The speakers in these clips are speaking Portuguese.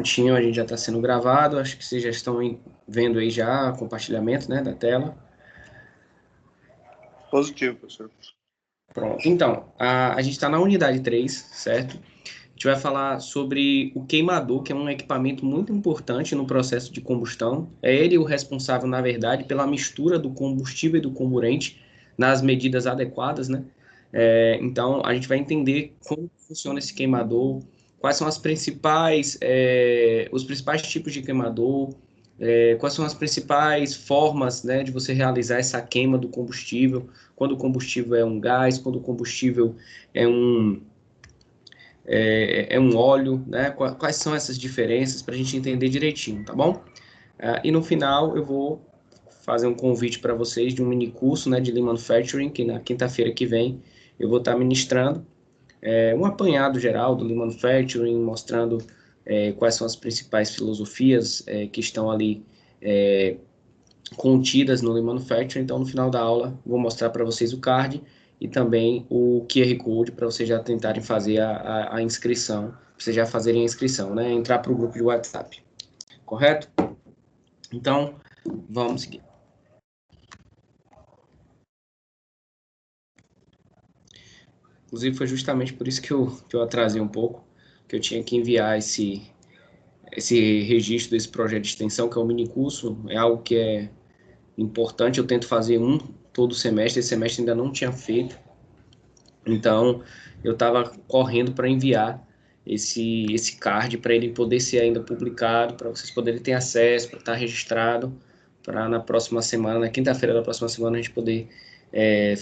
minutinho, a gente já está sendo gravado. Acho que vocês já estão vendo aí já o compartilhamento, né, da tela. Positivo, professor. Pronto. Então, a gente está na unidade 3, certo? A gente vai falar sobre o queimador, que é um equipamento muito importante no processo de combustão. É ele o responsável, na verdade, pela mistura do combustível e do comburente nas medidas adequadas, né? Então, a gente vai entender como funciona esse queimador, quais são os principais tipos de queimador, quais são as principais formas, né, de você realizar essa queima do combustível, quando o combustível é um gás, quando o combustível é um óleo, né? Quais são essas diferenças para a gente entender direitinho, tá bom? E no final eu vou fazer um convite para vocês de um mini curso, né, de Lean Manufacturing, que na quinta-feira que vem eu vou estar ministrando um apanhado geral do Lean Manufacturing, mostrando quais são as principais filosofias que estão ali contidas no Lean Manufacturing. Então, no final da aula, vou mostrar para vocês o card e também o QR Code para vocês já tentarem fazer a inscrição, para vocês já fazerem a inscrição, né? Entrar para o grupo de WhatsApp, correto? Então, vamos seguir. Inclusive, foi justamente por isso que eu atrasei um pouco, que eu tinha que enviar esse registro desse projeto de extensão, que é um mini curso, é algo que é importante, eu tento fazer um todo semestre, esse semestre ainda não tinha feito, então eu estava correndo para enviar esse card para ele poder ser ainda publicado, para vocês poderem ter acesso, para estar registrado, para na próxima semana, na quinta-feira da próxima semana, a gente poder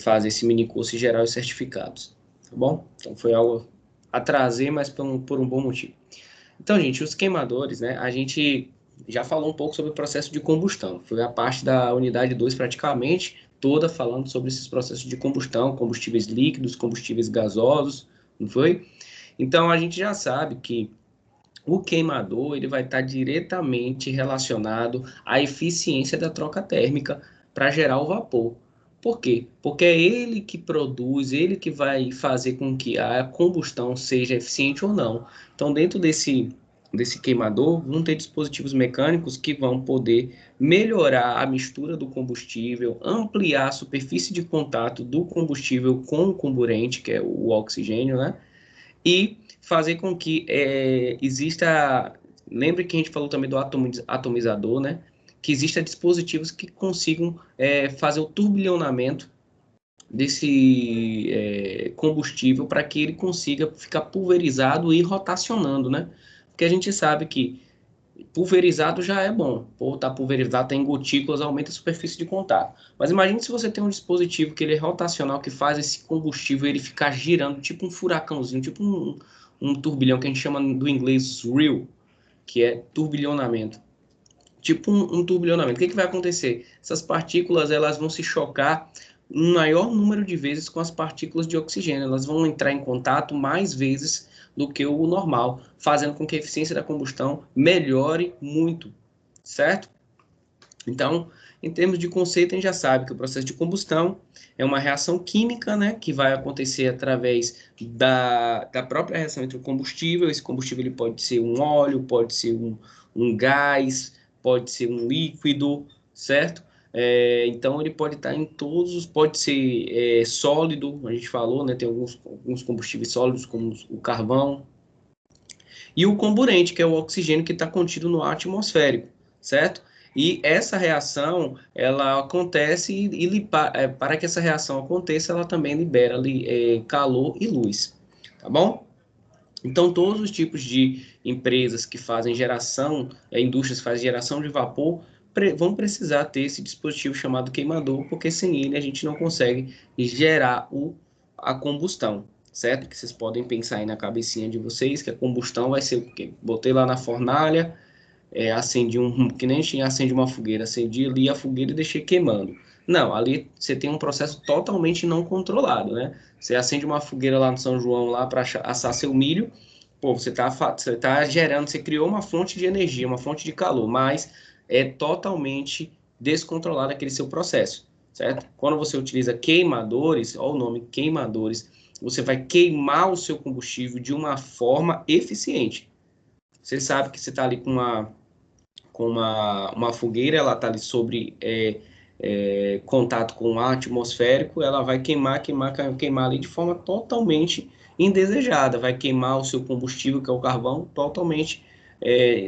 fazer esse mini curso e gerar os certificados, tá bom? Então foi algo, atrasei, mas por um bom motivo. Então, gente, os queimadores, né, a gente já falou um pouco sobre o processo de combustão, foi a parte da unidade 2 praticamente toda falando sobre esses processos de combustão, combustíveis líquidos, combustíveis gasosos, não foi? Então, a gente já sabe que o queimador ele vai estar diretamente relacionado à eficiência da troca térmica para gerar o vapor. Por quê? Porque é ele que produz, ele que vai fazer com que a combustão seja eficiente ou não. Então, dentro desse queimador, vão ter dispositivos mecânicos que vão poder melhorar a mistura do combustível, ampliar a superfície de contato do combustível com o comburente, que é o oxigênio, né? E fazer com que exista... Lembre que a gente falou também do atomizador, né? Que exista dispositivos que consigam fazer o turbilhonamento desse combustível para que ele consiga ficar pulverizado e rotacionando, né? Porque a gente sabe que pulverizado já é bom. Ou tá pulverizado, tem gotículas, aumenta a superfície de contato. Mas imagine se você tem um dispositivo que ele é rotacional, que faz esse combustível ele ficar girando, tipo um furacãozinho, tipo um turbilhão, que a gente chama do inglês reel, que é turbilhonamento. Tipo um turbilhonamento. O que vai acontecer? Essas partículas elas vão se chocar um maior número de vezes com as partículas de oxigênio. Elas vão entrar em contato mais vezes do que o normal, fazendo com que a eficiência da combustão melhore muito, certo? Então, em termos de conceito, a gente já sabe que o processo de combustão é uma reação química, né, que vai acontecer através da própria reação entre o combustível. Esse combustível ele pode ser um óleo, pode ser um gás, pode ser um líquido, certo? Então, ele pode estar em todos, pode ser sólido, a gente falou, né, tem alguns combustíveis sólidos, como o carvão, e o comburente, que é o oxigênio que está contido no ar atmosférico, certo? E essa reação, ela acontece para que essa reação aconteça, ela também libera calor e luz, tá bom? Então, todos os tipos de empresas que fazem geração, indústrias que fazem geração de vapor, vão precisar ter esse dispositivo chamado queimador, porque sem ele a gente não consegue gerar a combustão, certo? Que vocês podem pensar aí na cabecinha de vocês, que a combustão vai ser o quê? Botei lá na fornalha, acendi que nem acende uma fogueira, acendi ali a fogueira e deixei queimando. Não, ali você tem um processo totalmente não controlado, né? Você acende uma fogueira lá no São João lá para assar seu milho, pô, você tá gerando, você criou uma fonte de energia, uma fonte de calor, mas é totalmente descontrolado aquele seu processo, certo? Quando você utiliza queimadores, olha o nome, queimadores, você vai queimar o seu combustível de uma forma eficiente. Você sabe que você está ali com uma fogueira, ela está ali sobre contato com o ar atmosférico, ela vai queimar ali de forma totalmente indesejada, vai queimar o seu combustível, que é o carvão, totalmente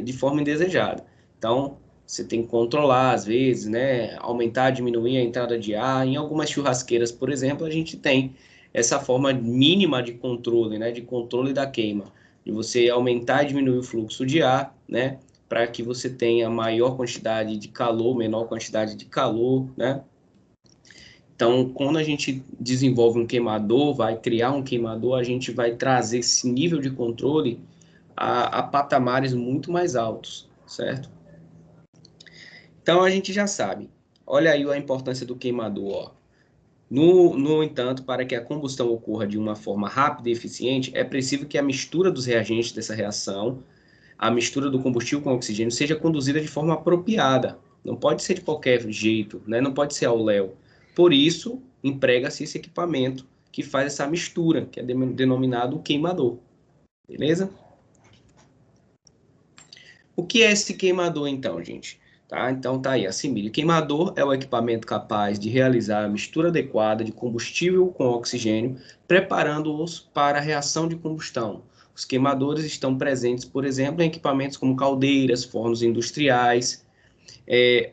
de forma indesejada. Então, você tem que controlar, às vezes, né, aumentar, diminuir a entrada de ar. Em algumas churrasqueiras, por exemplo, a gente tem essa forma mínima de controle, né, de controle da queima, de você aumentar e diminuir o fluxo de ar, né, para que você tenha maior quantidade de calor, menor quantidade de calor, né? Então, quando a gente desenvolve um queimador, vai criar um queimador, a gente vai trazer esse nível de controle a patamares muito mais altos, certo? Então, a gente já sabe. Olha aí a importância do queimador, ó. No entanto, para que a combustão ocorra de uma forma rápida e eficiente, é preciso que a mistura dos reagentes dessa reação, a mistura do combustível com oxigênio, seja conduzida de forma apropriada. Não pode ser de qualquer jeito, né? Não pode ser ao léu. Por isso, emprega-se esse equipamento que faz essa mistura, que é denominado queimador. Beleza? O que é esse queimador, então, gente? Tá? Então, tá aí, assimile. Queimador é o equipamento capaz de realizar a mistura adequada de combustível com oxigênio, preparando-os para a reação de combustão. Os queimadores estão presentes, por exemplo, em equipamentos como caldeiras, fornos industriais,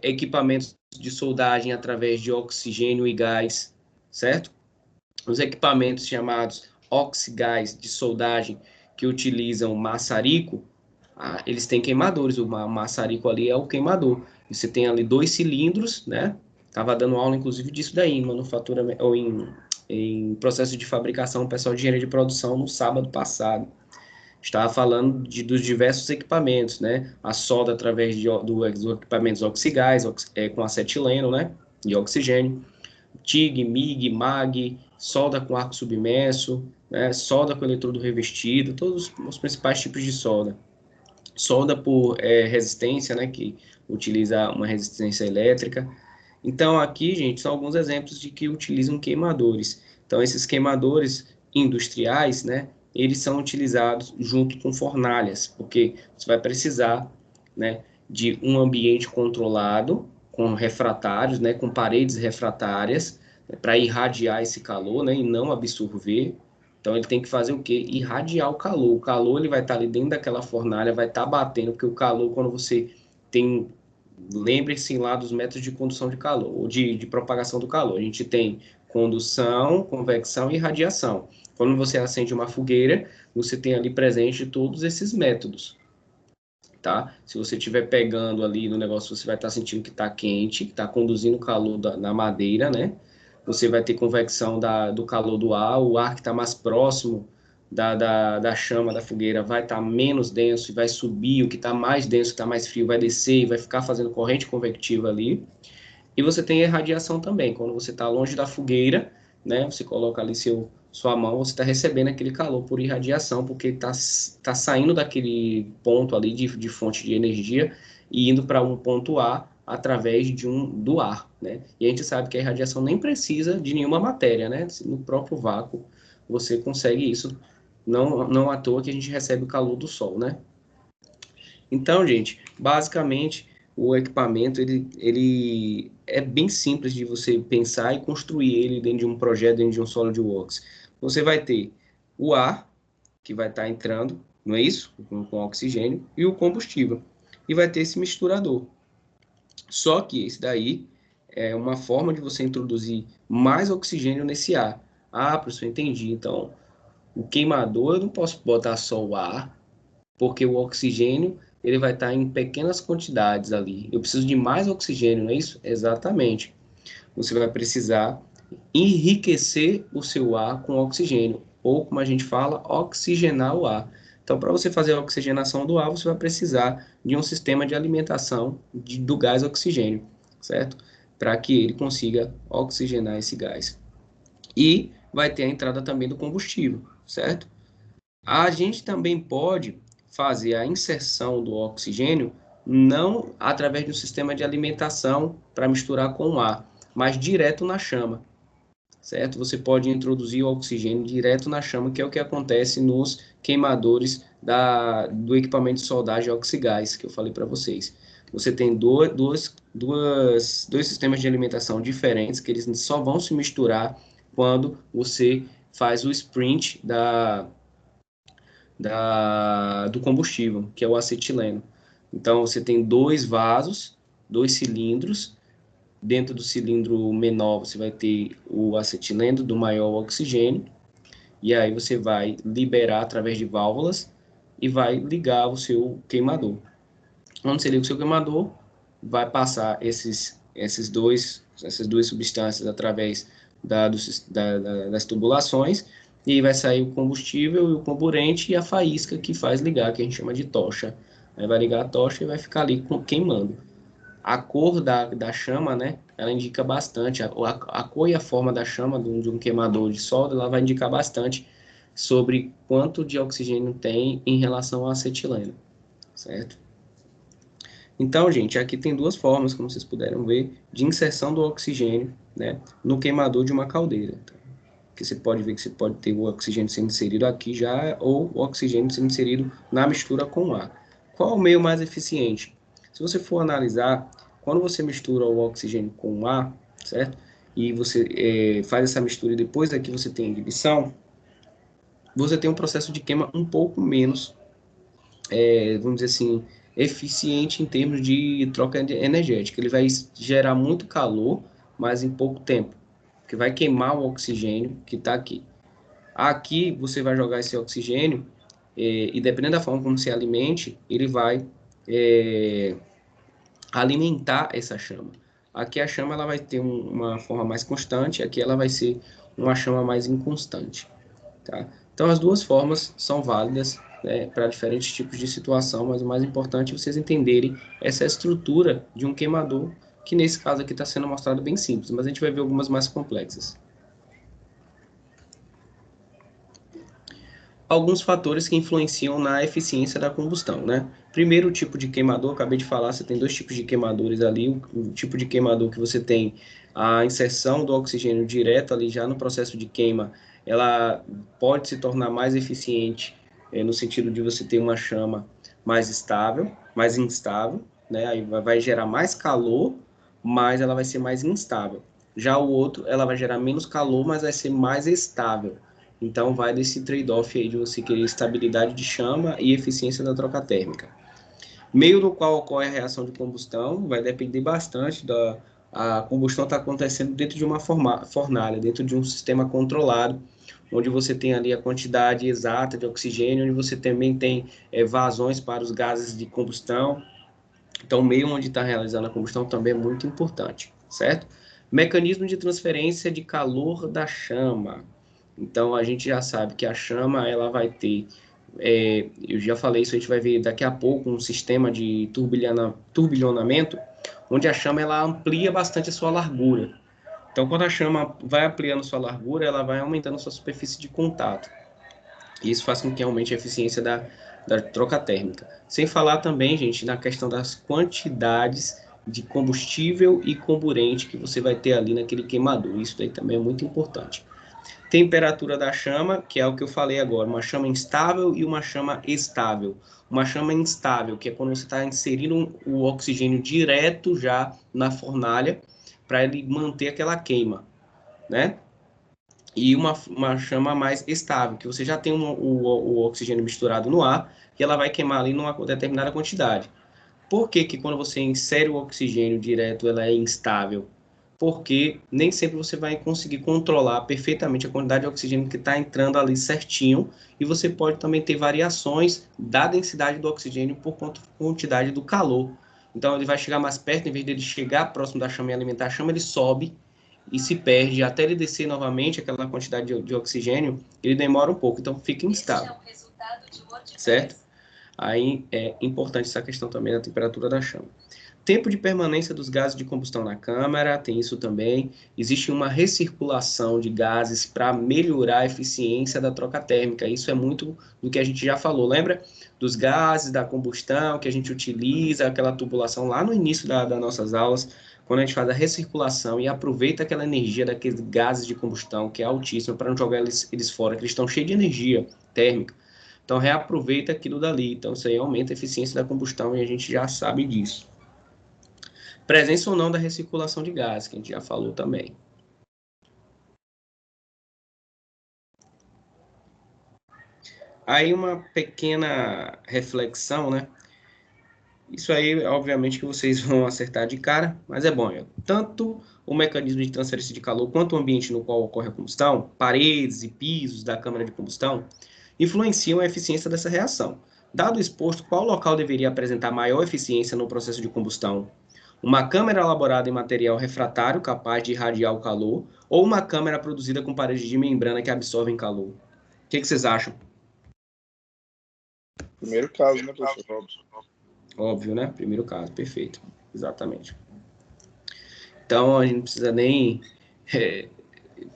equipamentos de soldagem através de oxigênio e gás, certo? Os equipamentos chamados oxigás de soldagem, que utilizam maçarico, eles têm queimadores, o maçarico ali é o queimador. E você tem ali 2 cilindros, né? Tava dando aula, inclusive, disso daí, em manufatura, ou em processo de fabricação, pessoal de engenharia de produção, no sábado passado. Estava falando dos diversos equipamentos, né? A solda através dos equipamentos oxigás, com acetileno, né? E oxigênio. TIG, MIG, MAG, solda com arco submerso, né? Solda com eletrodo revestido, todos os principais tipos de solda. Solda por resistência, né? Que utiliza uma resistência elétrica. Então, aqui, gente, são alguns exemplos de que utilizam queimadores. Então, esses queimadores industriais, né, eles são utilizados junto com fornalhas, porque você vai precisar, né, de um ambiente controlado, com refratários, né, com paredes refratárias, né, para irradiar esse calor, né, e não absorver. Então, ele tem que fazer o quê? Irradiar o calor. O calor ele vai estar ali dentro daquela fornalha, vai estar batendo, porque o calor, quando você tem lembre-se lá dos métodos de condução de calor, ou de propagação do calor. A gente tem condução, convecção e radiação. Quando você acende uma fogueira, você tem ali presente todos esses métodos, tá? Se você estiver pegando ali no negócio, você vai estar sentindo que está quente, que está conduzindo calor na madeira, né? Você vai ter convecção do calor do ar, o ar que está mais próximo da chama da fogueira vai estar menos denso e vai subir, o que está mais denso, que está mais frio, vai descer e vai ficar fazendo corrente convectiva ali. E você tem a irradiação também, quando você está longe da fogueira, né, você coloca ali sua mão, você está recebendo aquele calor por irradiação, porque tá saindo daquele ponto ali de fonte de energia e indo para um ponto A através do ar, né? E a gente sabe que a irradiação nem precisa de nenhuma matéria, né? No próprio vácuo você consegue isso, não à toa que a gente recebe o calor do sol, né? Então, gente, basicamente o equipamento ele é bem simples de você pensar e construir ele dentro de um projeto, dentro de um SolidWorks. Você vai ter o ar que vai estar entrando, não é isso? Com oxigênio e o combustível. E vai ter esse misturador. Só que esse daí é uma forma de você introduzir mais oxigênio nesse ar. Ah, professor, entendi. Então, o queimador eu não posso botar só o ar, porque o oxigênio ele vai estar em pequenas quantidades ali. Eu preciso de mais oxigênio, não é isso? Exatamente. Você vai precisar enriquecer o seu ar com oxigênio, ou como a gente fala, oxigenar o ar. Então, para você fazer a oxigenação do ar, você vai precisar de um sistema de alimentação do gás oxigênio, certo? Para que ele consiga oxigenar esse gás. E vai ter a entrada também do combustível, certo? A gente também pode fazer a inserção do oxigênio não através de um sistema de alimentação para misturar com o ar, mas direto na chama, certo? Você pode introduzir o oxigênio direto na chama, que é o que acontece nos queimadores do equipamento de soldagem oxigás que eu falei para vocês. Você tem dois sistemas de alimentação diferentes que eles só vão se misturar quando você faz o sprint do combustível, que é o acetileno. Então, você tem dois vasos, dois cilindros. Dentro do cilindro menor, você vai ter o acetileno, do maior o oxigênio. E aí você vai liberar através de válvulas e vai ligar o seu queimador. Quando você liga o seu queimador, vai passar essas duas substâncias através das tubulações, e aí vai sair o combustível e o comburente e a faísca que faz ligar, que a gente chama de tocha. Aí vai ligar a tocha e vai ficar ali queimando. A cor da chama, né, ela indica bastante, a cor e a forma da chama de um queimador de solda, ela vai indicar bastante sobre quanto de oxigênio tem em relação ao acetileno, certo? Então, gente, aqui tem duas formas, como vocês puderam ver, de inserção do oxigênio, né, no queimador de uma caldeira. Tá? Que você pode ver que você pode ter o oxigênio sendo inserido aqui já, ou o oxigênio sendo inserido na mistura com o ar. Qual o meio mais eficiente? Se você for analisar, quando você mistura o oxigênio com o ar, certo? E você faz essa mistura e depois daqui você tem a ignição, você tem um processo de queima um pouco menos, vamos dizer assim, eficiente em termos de troca energética. Ele vai gerar muito calor, mas em pouco tempo, porque vai queimar o oxigênio que está aqui. Aqui você vai jogar esse oxigênio e dependendo da forma como se alimente, ele vai alimentar essa chama. Aqui a chama ela vai ter uma forma mais constante, aqui ela vai ser uma chama mais inconstante. Tá? Então as duas formas são válidas, né, para diferentes tipos de situação, mas o mais importante é vocês entenderem essa estrutura de um queimador, que nesse caso aqui está sendo mostrado bem simples, mas a gente vai ver algumas mais complexas. Alguns fatores que influenciam na eficiência da combustão, né? Primeiro, o tipo de queimador, acabei de falar, você tem dois tipos de queimadores ali, o tipo de queimador que você tem a inserção do oxigênio direto ali já no processo de queima, ela pode se tornar mais eficiente no sentido de você ter uma chama mais estável, mais instável, né? Aí vai gerar mais calor, mas ela vai ser mais instável. Já o outro, ela vai gerar menos calor, mas vai ser mais estável. Então, vai desse trade-off aí de você querer estabilidade de chama e eficiência da troca térmica. Meio no qual ocorre a reação de combustão vai depender bastante da... A combustão está acontecendo dentro de uma fornalha, dentro de um sistema controlado, onde você tem ali a quantidade exata de oxigênio, onde você também tem vazões para os gases de combustão. Então, o meio onde está realizando a combustão também é muito importante, certo? Mecanismo de transferência de calor da chama. Então, a gente já sabe que a chama, ela vai ter, eu já falei isso, a gente vai ver daqui a pouco um sistema de turbilhonamento, onde a chama, ela amplia bastante a sua largura. Então, quando a chama vai ampliando sua largura, ela vai aumentando sua superfície de contato. E isso faz com que aumente a eficiência da troca térmica. Sem falar também, gente, na questão das quantidades de combustível e comburente que você vai ter ali naquele queimador. Isso daí também é muito importante. Temperatura da chama, que é o que eu falei agora, uma chama instável e uma chama estável. Uma chama instável, que é quando você está inserindo o oxigênio direto já na fornalha, para ele manter aquela queima, né? E uma chama mais estável, que você já tem o oxigênio misturado no ar, e ela vai queimar ali numa determinada quantidade. Por que que quando você insere o oxigênio direto, ela é instável? Porque nem sempre você vai conseguir controlar perfeitamente a quantidade de oxigênio que está entrando ali certinho, e você pode também ter variações da densidade do oxigênio por quantidade do calor. Então ele vai chegar mais perto, em vez dele chegar próximo da chama e alimentar a chama, ele sobe e se perde até ele descer novamente aquela quantidade de oxigênio, ele demora um pouco, então fica instável, certo? Aí é importante essa questão também da temperatura da chama. Tempo de permanência dos gases de combustão na câmara, tem isso também. Existe uma recirculação de gases para melhorar a eficiência da troca térmica. Isso é muito do que a gente já falou, lembra? Dos gases da combustão que a gente utiliza, aquela tubulação lá no início das nossas aulas, quando a gente faz a recirculação e aproveita aquela energia daqueles gases de combustão, que é altíssima, para não jogar eles fora, que eles estão cheios de energia térmica. Então, reaproveita aquilo dali. Então, isso aí aumenta a eficiência da combustão e a gente já sabe disso. Presença ou não da recirculação de gases, que a gente já falou também. Aí, uma pequena reflexão, né? Isso aí, obviamente, que vocês vão acertar de cara, mas é bom. Tanto o mecanismo de transferência de calor quanto o ambiente no qual ocorre a combustão, paredes e pisos da câmara de combustão, influenciam a eficiência dessa reação. Dado o exposto, qual local deveria apresentar maior eficiência no processo de combustão? Uma câmara elaborada em material refratário capaz de irradiar o calor ou uma câmara produzida com paredes de membrana que absorvem calor? O que vocês acham? Primeiro caso, né, professor? Óbvio, né? Primeiro caso, perfeito. Exatamente. Então, a gente não precisa nem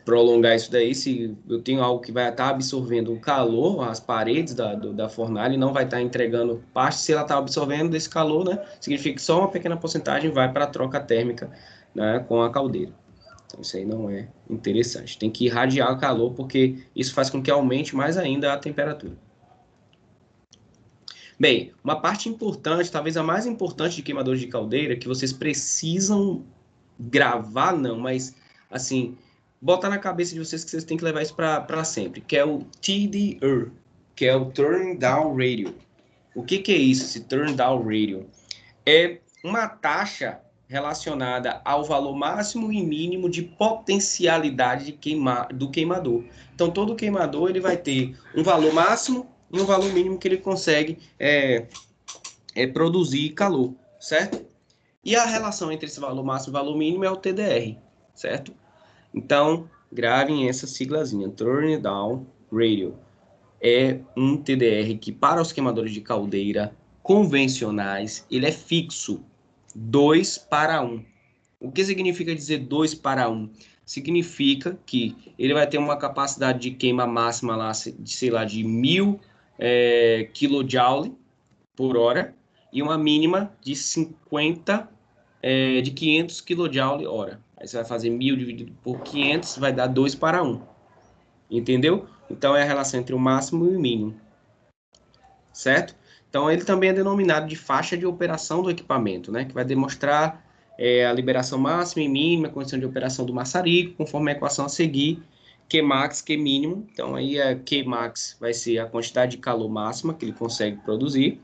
prolongar isso daí. Se eu tenho algo que vai estar absorvendo o calor, as paredes da fornalha, e não vai estar entregando parte, se ela está absorvendo desse calor, né? Significa que só uma pequena porcentagem vai para a troca térmica, né, com a caldeira. Então, isso aí não é interessante. Tem que irradiar o calor, porque isso faz com que aumente mais ainda a temperatura. Bem, uma parte importante, talvez a mais importante de queimadores de caldeira, que vocês precisam gravar, não, mas, assim, botar na cabeça de vocês que vocês têm que levar isso para sempre, que é o TDR, que é o Turn Down Radio. O que é isso, esse Turn Down Radio? É uma taxa relacionada ao valor máximo e mínimo de potencialidade de do queimador. Então, todo queimador ele vai ter um valor máximo e um valor mínimo que ele consegue produzir calor, certo? E a relação entre esse valor máximo e valor mínimo é o TDR, certo? Então, gravem essa siglazinha, Turn Down Radio. É um TDR que, para os queimadores de caldeira convencionais, ele é fixo, 2:1. O que significa dizer 2:1? Significa que ele vai ter uma capacidade de queima máxima lá, de, sei lá, de 1000 kJ por hora e uma mínima de 500 kJ hora. Aí você vai fazer 1000 dividido por 500, vai dar 2:1. Entendeu? Então é a relação entre o máximo e o mínimo. Certo? Então ele também é denominado de faixa de operação do equipamento, né? Que vai demonstrar a liberação máxima e mínima, a condição de operação do maçarico, conforme a equação a seguir, Qmax, Qmínimo. Então aí a Qmax vai ser a quantidade de calor máxima que ele consegue produzir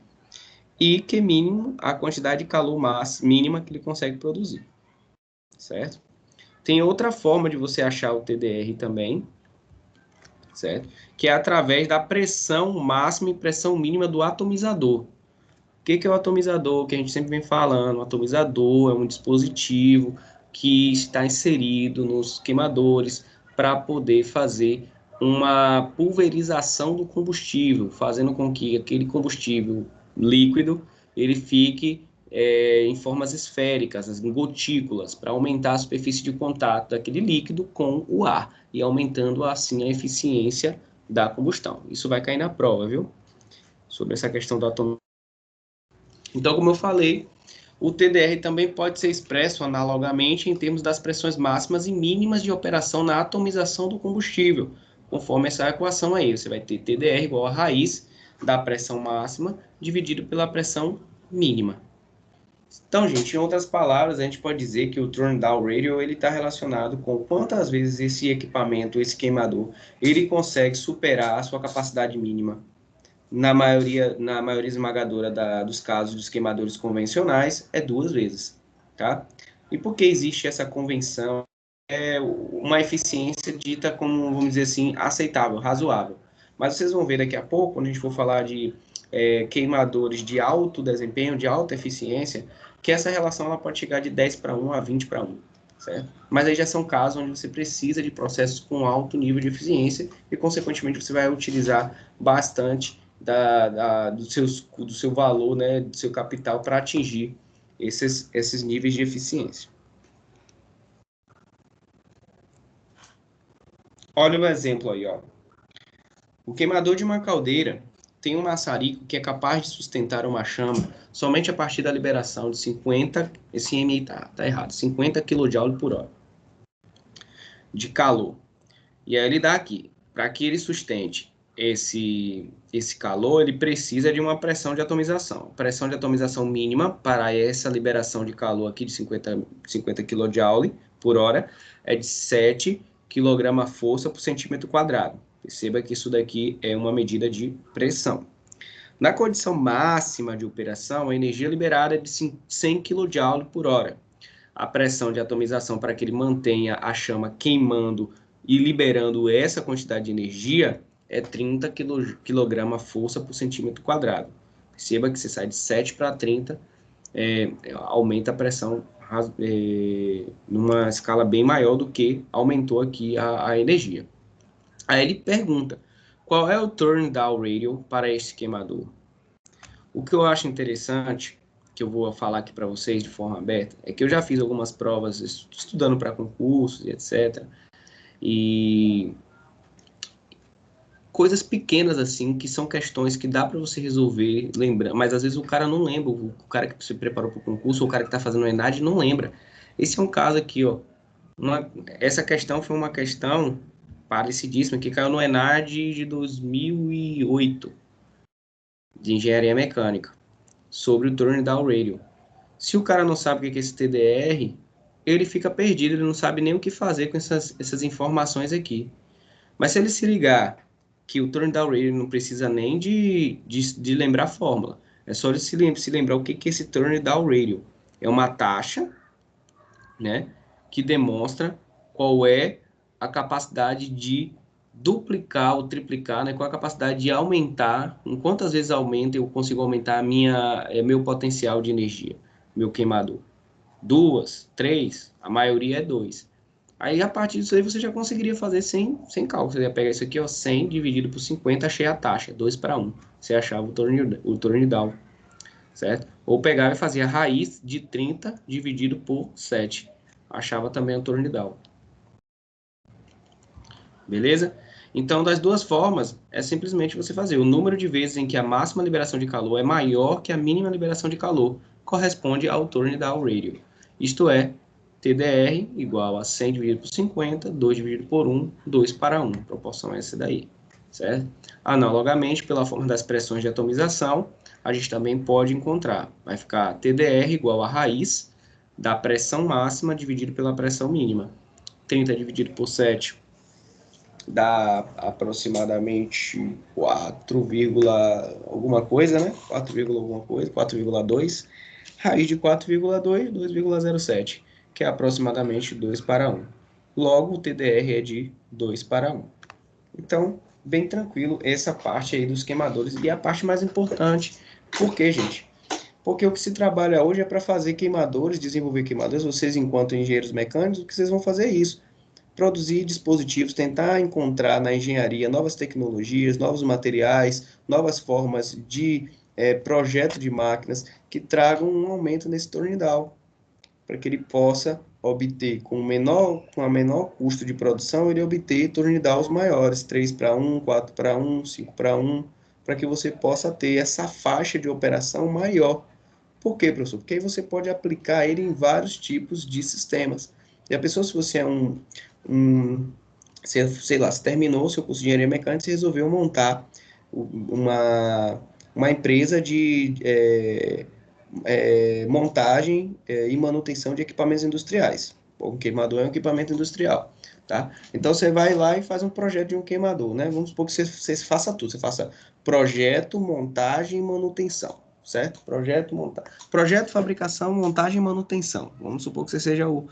e Qmínimo a quantidade de calor mínima que ele consegue produzir. Certo? Tem outra forma de você achar o TDR também, certo? Que é através da pressão máxima e pressão mínima do atomizador. O que é o atomizador? Que a gente sempre vem falando. O atomizador é um dispositivo que está inserido nos queimadores para poder fazer uma pulverização do combustível, fazendo com que aquele combustível líquido ele fique em formas esféricas, em gotículas, para aumentar a superfície de contato daquele líquido com o ar e aumentando assim a eficiência da combustão. Isso vai cair na prova, viu? Sobre essa questão do atomizador. Então, como eu falei, o TDR também pode ser expresso analogamente em termos das pressões máximas e mínimas de operação na atomização do combustível, conforme essa equação aí. Você vai ter TDR igual a raiz da pressão máxima dividido pela pressão mínima. Então, gente, em outras palavras, a gente pode dizer que o Turn Down Radio está relacionado com quantas vezes esse equipamento, esse queimador, ele consegue superar a sua capacidade mínima. Na maioria esmagadora dos casos dos queimadores convencionais, é 2 vezes, tá? E por que existe essa convenção? É uma eficiência dita como, vamos dizer assim, aceitável, razoável. Mas vocês vão ver daqui a pouco, quando a gente for falar de queimadores de alto desempenho, de alta eficiência, que essa relação ela pode chegar de 10:1 a 20:1, certo? Mas aí já são casos onde você precisa de processos com alto nível de eficiência e, consequentemente, você vai utilizar bastante do seu valor, né, do seu capital para atingir esses níveis de eficiência. Olha o exemplo aí, ó. O queimador de uma caldeira tem um maçarico que é capaz de sustentar uma chama somente a partir da liberação de 50, esse M aí tá errado, 50 kJ por hora de calor. E aí ele dá aqui, para que ele sustente esse calor, ele precisa de uma pressão de atomização. Pressão de atomização mínima para essa liberação de calor aqui de 50 kJ por hora é de 7 kg-força por centímetro quadrado. Perceba que isso daqui é uma medida de pressão. Na condição máxima de operação, a energia liberada é de 100 kJ por hora. A pressão de atomização para que ele mantenha a chama queimando e liberando essa quantidade de energia é 30 kg-força por centímetro quadrado. Perceba que você sai de 7 para 30, aumenta a pressão numa escala bem maior do que aumentou aqui a energia. Aí ele pergunta, qual é o turn down ratio para este queimador? O que eu acho interessante, que eu vou falar aqui para vocês de forma aberta, é que eu já fiz algumas provas estudando para concursos e etc. E coisas pequenas assim, que são questões que dá para você resolver, lembrar, mas às vezes o cara não lembra, o cara que se preparou para o concurso, ou o cara que está fazendo o ENAD não lembra. Esse é um caso aqui, ó. Essa questão foi uma questão parecidíssima que caiu no ENAD de 2008, de engenharia mecânica, sobre o turn down ratio. Se o cara não sabe o que é esse TDR, ele fica perdido, ele não sabe nem o que fazer com essas informações aqui. Mas se ele se ligar que o turn down ratio não precisa nem de lembrar a fórmula, é só ele se lembrar o que é esse turn down ratio. É uma taxa, né, que demonstra qual é a capacidade de duplicar ou triplicar, né, qual é a capacidade de aumentar, em quantas vezes aumenta eu consigo aumentar meu potencial de energia, meu queimador. 2, 3, a maioria é 2. Aí, a partir disso aí, você já conseguiria fazer sem cálculo. Você ia pegar isso aqui, ó, 100 dividido por 50, achei a taxa, 2 para 1. Você achava o turn down, certo? Ou pegava e fazia a raiz de 30 dividido por 7. Achava também o turn down. Beleza? Então, das duas formas, é simplesmente você fazer o número de vezes em que a máxima liberação de calor é maior que a mínima liberação de calor, corresponde ao turn down ratio. Isto é, TDR igual a 100 dividido por 50, 2 dividido por 1, 2 para 1. A proporção é essa daí, certo? Analogamente, pela forma das pressões de atomização, a gente também pode encontrar. Vai ficar TDR igual a raiz da pressão máxima dividido pela pressão mínima. 30 dividido por 7 dá aproximadamente 4, alguma coisa, né? 4, alguma coisa, 4,2. Raiz de 4,2, 2,07, que é aproximadamente 2 para 1. Logo, o TDR é de 2 para 1. Então, bem tranquilo essa parte aí dos queimadores. E a parte mais importante, por quê, gente? Porque o que se trabalha hoje é para fazer queimadores, desenvolver queimadores. Vocês, enquanto engenheiros mecânicos, o que vocês vão fazer é isso. Produzir dispositivos, tentar encontrar na engenharia novas tecnologias, novos materiais, novas formas de projeto de máquinas que tragam um aumento nesse turn down, para que ele possa obter, com a menor custo de produção, ele obter turn downs maiores, 3 para 1, 4 para 1, 5 para 1, para que você possa ter essa faixa de operação maior. Por quê, professor? Porque aí você pode aplicar ele em vários tipos de sistemas. E a pessoa, se você é sei lá, você terminou o seu curso de engenharia mecânica, você resolveu montar uma empresa de montagem e manutenção de equipamentos industriais. Um queimador é um equipamento industrial, tá? Então, você vai lá e faz um projeto de um queimador, né? Vamos supor que você faça tudo, você faça projeto, montagem e manutenção, certo? Projeto, fabricação, montagem e manutenção. Vamos supor que você seja o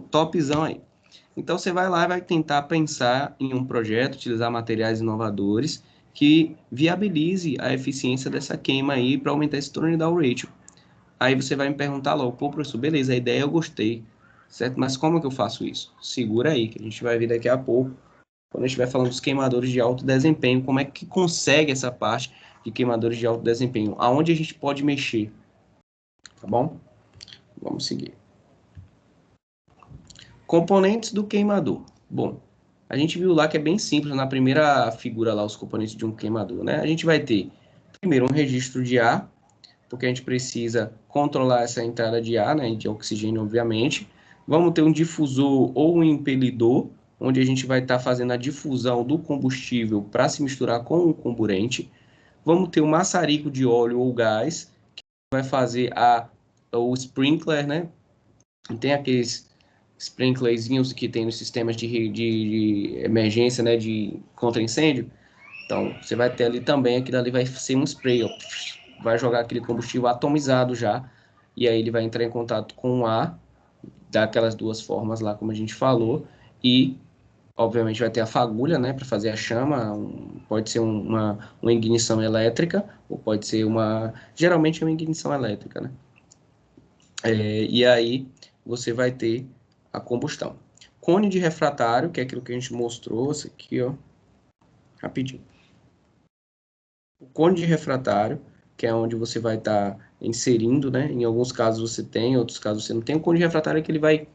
topzão aí. Então, você vai lá e vai tentar pensar em um projeto, utilizar materiais inovadores que viabilize a eficiência dessa queima aí para aumentar esse turn down ratio. Aí você vai me perguntar logo, pô, professor, beleza, a ideia eu gostei, certo? Mas como que eu faço isso? Segura aí, que a gente vai ver daqui a pouco, quando a gente estiver falando dos queimadores de alto desempenho, como é que consegue essa parte de queimadores de alto desempenho? Aonde a gente pode mexer? Tá bom? Vamos seguir. Componentes do queimador. Bom, a gente viu lá que é bem simples na primeira figura lá, os componentes de um queimador, né? A gente vai ter, primeiro, um registro de ar, porque a gente precisa controlar essa entrada de ar, né, de oxigênio, obviamente. Vamos ter um difusor ou um impelidor, onde a gente vai estar fazendo a difusão do combustível para se misturar com o comburente. Vamos ter o maçarico de óleo ou gás, que vai fazer o sprinkler, né? Tem aqueles sprinklerzinhos que tem nos sistemas de emergência, né? De contra-incêndio. Então, você vai ter ali também, aquilo ali vai ser um spray, ó, vai jogar aquele combustível atomizado já, e aí ele vai entrar em contato com o ar, daquelas duas formas lá, como a gente falou, e obviamente vai ter a fagulha, né, para fazer a chama, pode ser uma ignição elétrica, ou pode ser geralmente é uma ignição elétrica, né? E aí você vai ter a combustão. Cone de refratário, que é aquilo que a gente mostrou, isso aqui, ó, rapidinho. O cone de refratário, que é onde você vai estar inserindo, né? Em alguns casos você tem, em outros casos você não tem. O cone de refratário é que ele vai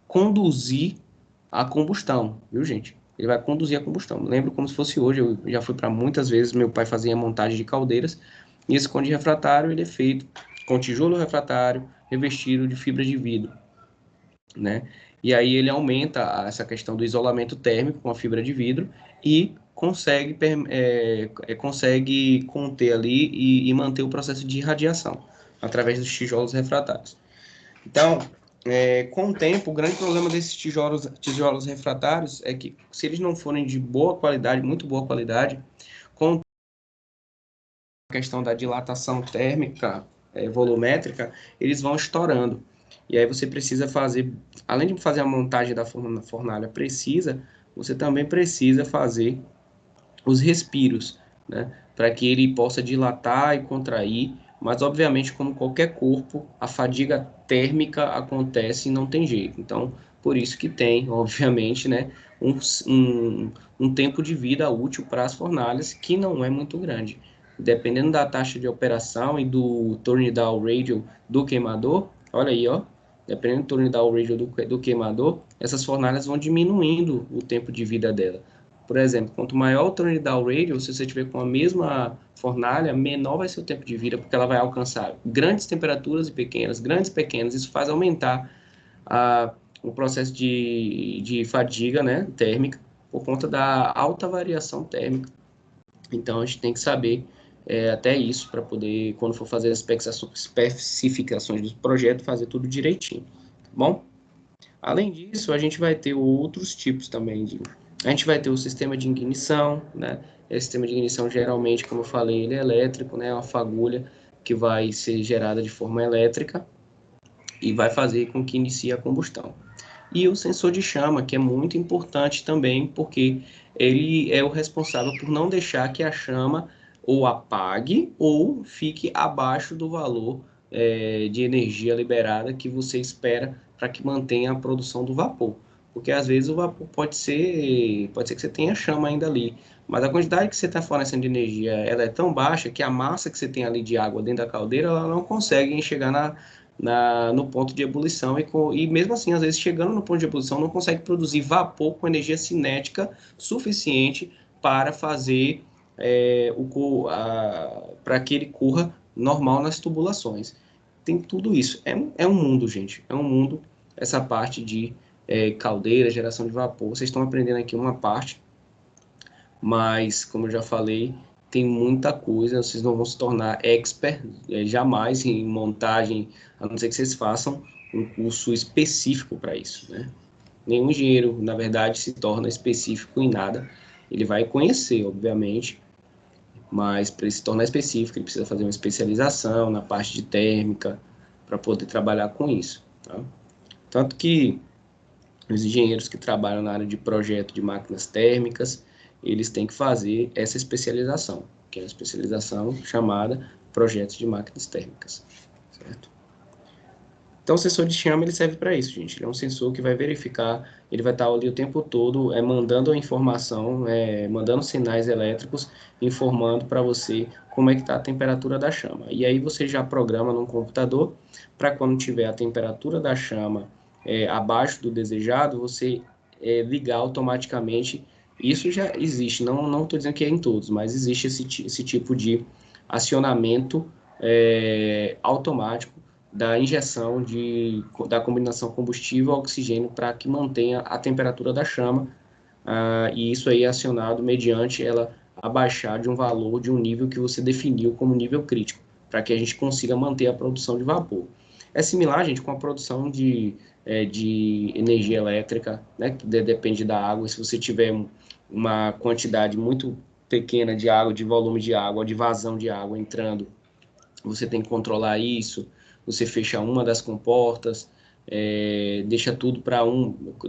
conduzir a combustão, viu, gente? Ele vai conduzir a combustão. Lembro como se fosse hoje, eu já fui para muitas vezes, meu pai fazia montagem de caldeiras, e esse cone de refratário ele é feito com tijolo refratário revestido de fibra de vidro, né? E aí ele aumenta essa questão do isolamento térmico com a fibra de vidro e consegue conter ali e manter o processo de irradiação através dos tijolos refratários. Então, com o tempo, o grande problema desses tijolos refratários é que, se eles não forem de boa qualidade, muito boa qualidade, com a questão da dilatação térmica, volumétrica, eles vão estourando. E aí você precisa fazer, além de fazer a montagem da fornalha precisa, você também precisa fazer os respiros, né, para que ele possa dilatar e contrair, mas obviamente, como qualquer corpo, a fadiga térmica acontece e não tem jeito. Então, por isso que tem, obviamente, né, um, um, um tempo de vida útil para as fornalhas que não é muito grande. Dependendo da taxa de operação e do turn down radio do queimador, olha aí, ó, dependendo do turn down radio do queimador, essas fornalhas vão diminuindo o tempo de vida dela. Por exemplo, quanto maior o turn down radio, se você tiver com a mesma fornalha, menor vai ser o tempo de vida, porque ela vai alcançar grandes temperaturas e pequenas, grandes e pequenas. Isso faz aumentar o processo de fadiga, né, térmica, por conta da alta variação térmica. Então, a gente tem que saber até isso para poder, quando for fazer as especificações do projeto, fazer tudo direitinho, tá bom? Além disso, a gente vai ter outros tipos também a gente vai ter o sistema de ignição, né? Esse sistema de ignição, geralmente, como eu falei, ele é elétrico, né? É uma fagulha que vai ser gerada de forma elétrica e vai fazer com que inicie a combustão. E o sensor de chama, que é muito importante também, porque ele é o responsável por não deixar que a chama ou apague ou fique abaixo do valor de energia liberada que você espera para que mantenha a produção do vapor. Porque às vezes o vapor pode ser que você tenha chama ainda ali, mas a quantidade que você está fornecendo de energia ela é tão baixa que a massa que você tem ali de água dentro da caldeira ela não consegue chegar no ponto de ebulição e mesmo assim, às vezes, chegando no ponto de ebulição, não consegue produzir vapor com energia cinética suficiente para fazer para que ele corra normal nas tubulações. Tem tudo isso. É um mundo, gente. É um mundo, essa parte de caldeira, geração de vapor. Vocês estão aprendendo aqui uma parte, mas, como eu já falei, tem muita coisa, vocês não vão se tornar expert jamais em montagem, a não ser que vocês façam um curso específico para isso, né? Nenhum engenheiro, na verdade, se torna específico em nada. Ele vai conhecer, obviamente, mas para ele se tornar específico, ele precisa fazer uma especialização na parte de térmica para poder trabalhar com isso, tá? Tanto que os engenheiros que trabalham na área de projeto de máquinas térmicas, eles têm que fazer essa especialização, que é a especialização chamada projetos de máquinas térmicas, certo? Então, o sensor de chama ele serve para isso, gente. Ele é um sensor que vai verificar, ele vai estar ali o tempo todo mandando a informação, mandando sinais elétricos, informando para você como é que está a temperatura da chama. E aí você já programa num computador para quando tiver a temperatura da chama abaixo do desejado, você ligar automaticamente. Isso já existe, não estou dizendo que é em todos, mas existe esse tipo de acionamento automático da injeção da combinação combustível-oxigênio para que mantenha a temperatura da chama e isso aí é acionado mediante ela abaixar de um valor, de um nível que você definiu como nível crítico, para que a gente consiga manter a produção de vapor. É similar, gente, com a produção de energia elétrica, né, que depende da água. Se você tiver uma quantidade muito pequena de água, de volume de água, de vazão de água entrando, você tem que controlar isso, você fecha uma das comportas, deixa tudo para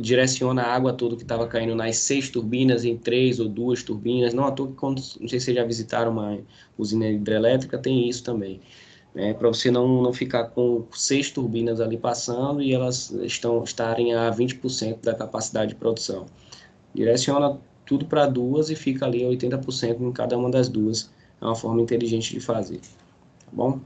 direciona a água toda que estava caindo nas 6 turbinas em 3 ou 2 turbinas, não à toa que quando, não sei se vocês já visitaram uma usina hidrelétrica, tem isso também, né, para você não ficar com 6 turbinas ali passando e elas estarem a 20% da capacidade de produção. Direciona tudo para duas e fica ali a 80% em cada uma das duas, é uma forma inteligente de fazer, tá bom?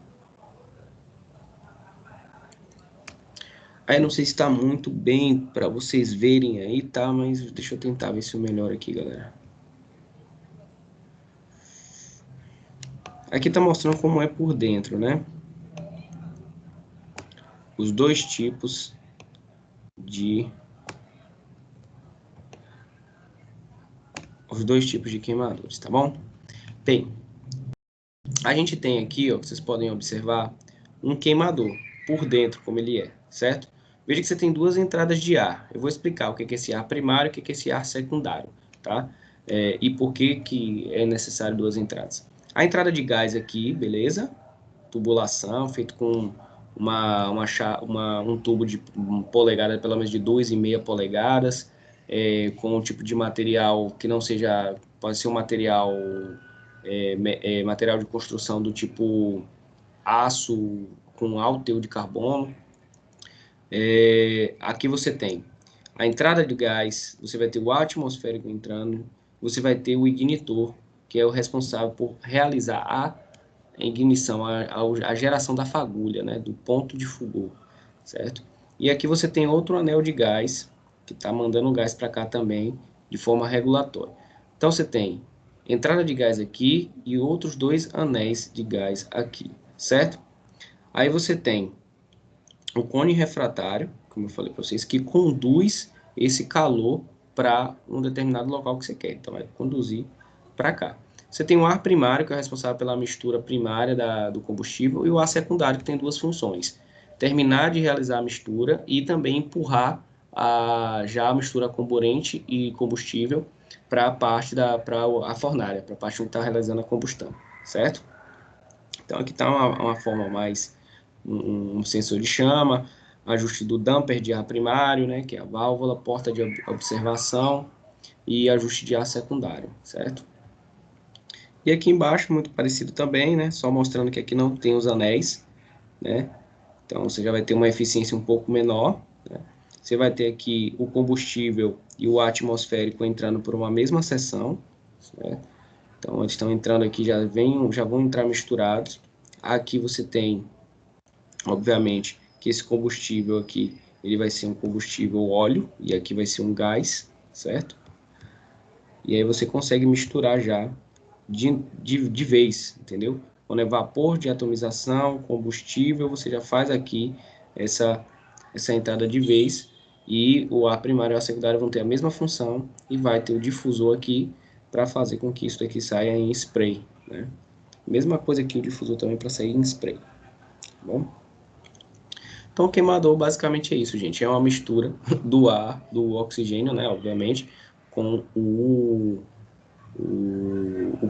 Aí não sei se está muito bem para vocês verem aí, tá? Mas deixa eu tentar ver se eu melhoro aqui, galera. Aqui tá mostrando como é por dentro, né? Os dois tipos de queimadores, tá bom? Bem, a gente tem aqui, ó, vocês podem observar, um queimador por dentro, como ele é, certo? Veja que você tem duas entradas de ar. Eu vou explicar o que é esse ar primário e o que é esse ar secundário, tá? E por que é necessário duas entradas. A entrada de gás aqui, beleza? Tubulação, feito com um tubo de polegada, pelo menos de 2,5 polegadas, com um tipo de material que não seja, pode ser um material, material de construção do tipo aço com alto teor de carbono. Aqui você tem a entrada de gás, você vai ter o ar atmosférico entrando, você vai ter o ignitor, que é o responsável por realizar a ignição, a geração da fagulha, né, do ponto de fulgor, certo? E aqui você tem outro anel de gás, que está mandando gás para cá também, de forma regulatória. Então você tem entrada de gás aqui e outros dois anéis de gás aqui, certo? Aí você tem o cone refratário, como eu falei para vocês, que conduz esse calor para um determinado local que você quer. Então, vai conduzir para cá. Você tem o ar primário, que é responsável pela mistura primária do combustível, e o ar secundário, que tem duas funções. Terminar de realizar a mistura e também empurrar já a mistura comburente e combustível para a parte para a fornalha, para a parte onde está realizando a combustão, certo? Então, aqui está uma forma mais um sensor de chama, ajuste do damper de ar primário, né, que é a válvula, porta de observação e ajuste de ar secundário, certo? E aqui embaixo, muito parecido também, né, só mostrando que aqui não tem os anéis, né, então você já vai ter uma eficiência um pouco menor, né? Você vai ter aqui o combustível e o ar atmosférico entrando por uma mesma seção, certo? Então eles estão entrando aqui, já vão entrar misturados. Aqui você tem, obviamente, que esse combustível aqui, ele vai ser um combustível óleo, e aqui vai ser um gás, certo? E aí você consegue misturar já de vez, entendeu? Quando é vapor de atomização, combustível, você já faz aqui essa entrada de vez, e o ar primário e o ar secundário vão ter a mesma função, e vai ter o difusor aqui, para fazer com que isso daqui saia em spray, né? Mesma coisa que o difusor também para sair em spray, tá bom? Então, o queimador basicamente é isso, gente. É uma mistura do ar, do oxigênio, né, obviamente, com o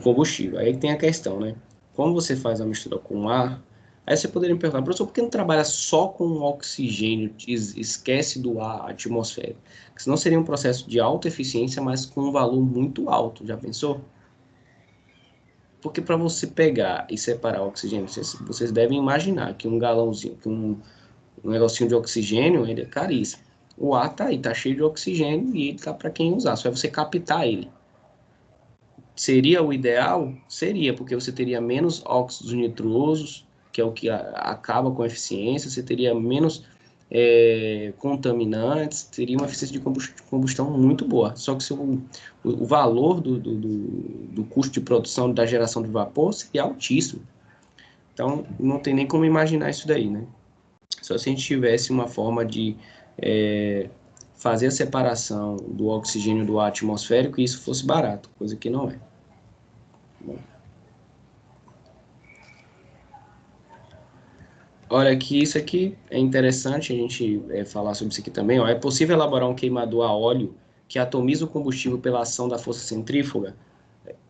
combustível. Aí tem a questão, né? Como você faz a mistura com ar, aí você poderia me perguntar, professor, por que não trabalha só com oxigênio, esquece do ar atmosférico? Porque senão seria um processo de alta eficiência, mas com um valor muito alto. Já pensou? Porque para você pegar e separar o oxigênio, vocês devem imaginar que um galãozinho, um negocinho de oxigênio, ele é caríssimo. O ar tá aí, tá cheio de oxigênio e ele tá para quem usar, só é você captar ele. Seria o ideal? Seria, porque você teria menos óxidos nitrosos, que é o que acaba com a eficiência, você teria menos contaminantes, teria uma eficiência de combustão muito boa. Só que o valor do custo de produção da geração de vapor seria altíssimo. Então, não tem nem como imaginar isso daí, né? Só se a gente tivesse uma forma de fazer a separação do oxigênio do ar atmosférico e isso fosse barato, coisa que não é. Bom. Olha aqui, isso aqui é interessante a gente falar sobre isso aqui também. Ó. É possível elaborar um queimador a óleo que atomiza o combustível pela ação da força centrífuga?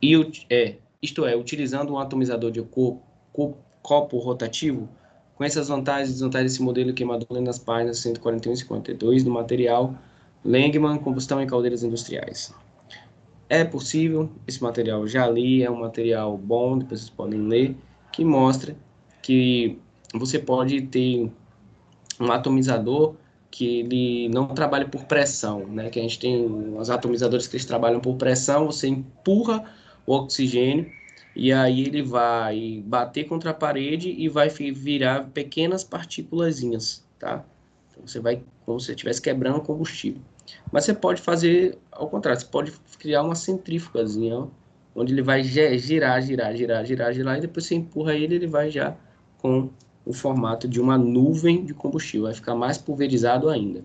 Isto é, utilizando um atomizador de copo rotativo? Com essas vantagens e desvantagens desse modelo queimador, lendo nas páginas 141 e 52 do material Langman, Combustão em Caldeiras Industriais. É possível, esse material eu já li, é um material bom, depois vocês podem ler, que mostra que você pode ter um atomizador que ele não trabalha por pressão, né? Que a gente tem os atomizadores que eles trabalham por pressão, você empurra o oxigênio e aí ele vai bater contra a parede e vai virar pequenas partículazinhas, tá? Então você vai como se você estivesse quebrando combustível. Mas você pode fazer ao contrário, você pode criar uma centrífugazinha, ó, onde ele vai girar, e depois você empurra ele, ele vai já com o formato de uma nuvem de combustível, vai ficar mais pulverizado ainda.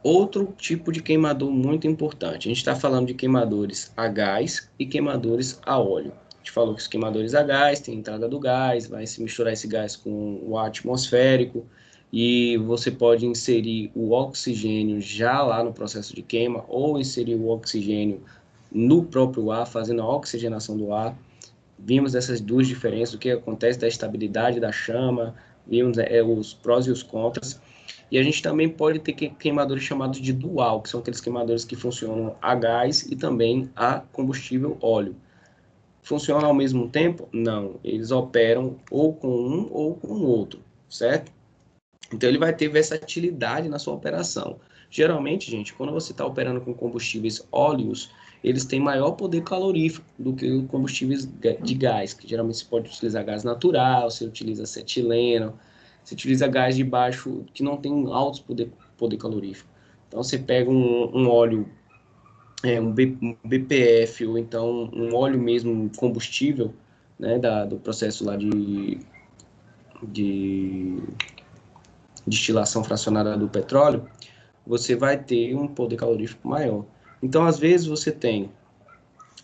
Outro tipo de queimador muito importante, a gente está falando de queimadores a gás e queimadores a óleo. A gente falou que os queimadores a gás, tem a entrada do gás, vai se misturar esse gás com o ar atmosférico, e você pode inserir o oxigênio já lá no processo de queima, ou inserir o oxigênio no próprio ar, fazendo a oxigenação do ar. Vimos essas duas diferenças, o que acontece da estabilidade da chama, vimos os prós e os contras. E a gente também pode ter queimadores chamados de dual, que são aqueles queimadores que funcionam a gás e também a combustível óleo. Funcionam ao mesmo tempo? Não, eles operam ou com um ou com o outro, certo? Então ele vai ter versatilidade na sua operação. Geralmente, gente, quando você está operando com combustíveis óleos, eles têm maior poder calorífico do que os combustíveis de gás, que geralmente você pode utilizar gás natural, você utiliza acetileno, você utiliza gás de baixo, que não tem altos poder calorífico. Então você pega um óleo, um BPF, ou então um óleo mesmo combustível, né, do processo lá de destilação fracionada do petróleo, você vai ter um poder calorífico maior. Então, às vezes, você tem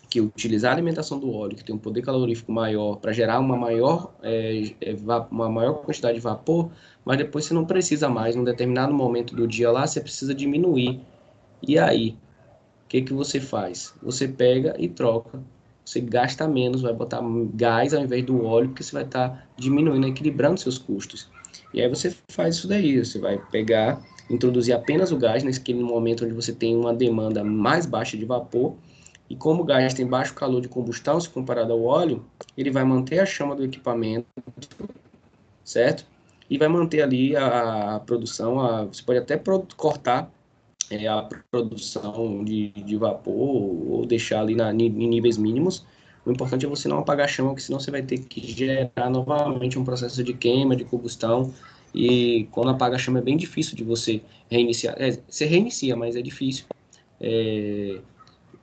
que utilizar a alimentação do óleo, que tem um poder calorífico maior, para gerar uma maior quantidade de vapor, mas depois você não precisa mais, num determinado momento do dia lá, você precisa diminuir. E aí, o que que você faz? Você pega e troca. Você gasta menos, vai botar gás ao invés do óleo, porque você vai estar diminuindo, equilibrando seus custos. E aí você faz isso daí, você vai pegar, introduzir apenas o gás naquele momento onde você tem uma demanda mais baixa de vapor, e como o gás tem baixo calor de combustão, se comparado ao óleo, ele vai manter a chama do equipamento, certo? E vai manter ali a produção, você pode até cortar a produção de vapor ou deixar ali em níveis mínimos. O importante é você não apagar a chama, porque senão você vai ter que gerar novamente um processo de queima, de combustão. E quando apaga a chama é bem difícil de você reiniciar. Você reinicia, mas é difícil.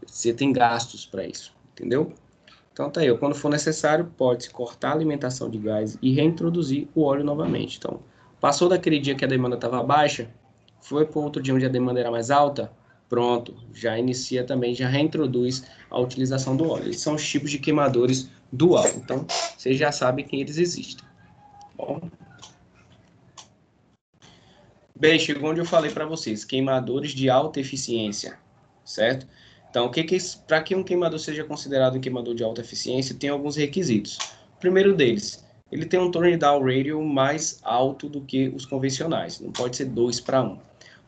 Você tem gastos para isso, entendeu? Então tá aí, quando for necessário, pode-se cortar a alimentação de gás e reintroduzir o óleo novamente. Então, passou daquele dia que a demanda estava baixa, foi para outro dia onde a demanda era mais alta, pronto, já inicia também, já reintroduz a utilização do óleo. Esses são os tipos de queimadores dual. Então, vocês já sabem que eles existem. Bom, bem, chegou onde eu falei para vocês, queimadores de alta eficiência, certo? Então, para que um queimador seja considerado um queimador de alta eficiência, tem alguns requisitos. O primeiro deles, ele tem um turn down ratio mais alto do que os convencionais, não pode ser 2:1.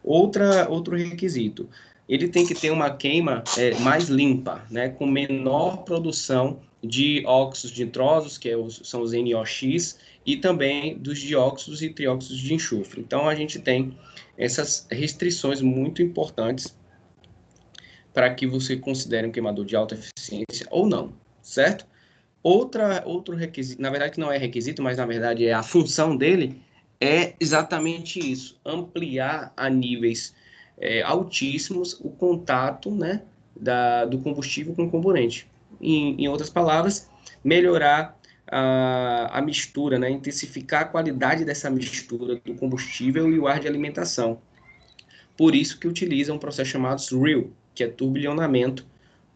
Outro requisito, ele tem que ter uma queima mais limpa, né, com menor produção de óxidos nitrosos, que são os NOx, e também dos dióxidos e trióxidos de enxofre. Então, a gente tem essas restrições muito importantes para que você considere um queimador de alta eficiência ou não, certo? Outro requisito, na verdade que não é requisito, mas na verdade é a função dele, é exatamente isso, ampliar a níveis altíssimos o contato, né, do combustível com o componente. Em outras palavras, melhorar a mistura, né? Intensificar a qualidade dessa mistura do combustível e o ar de alimentação. Por isso que utilizam um processo chamado SRIL, que é turbilhonamento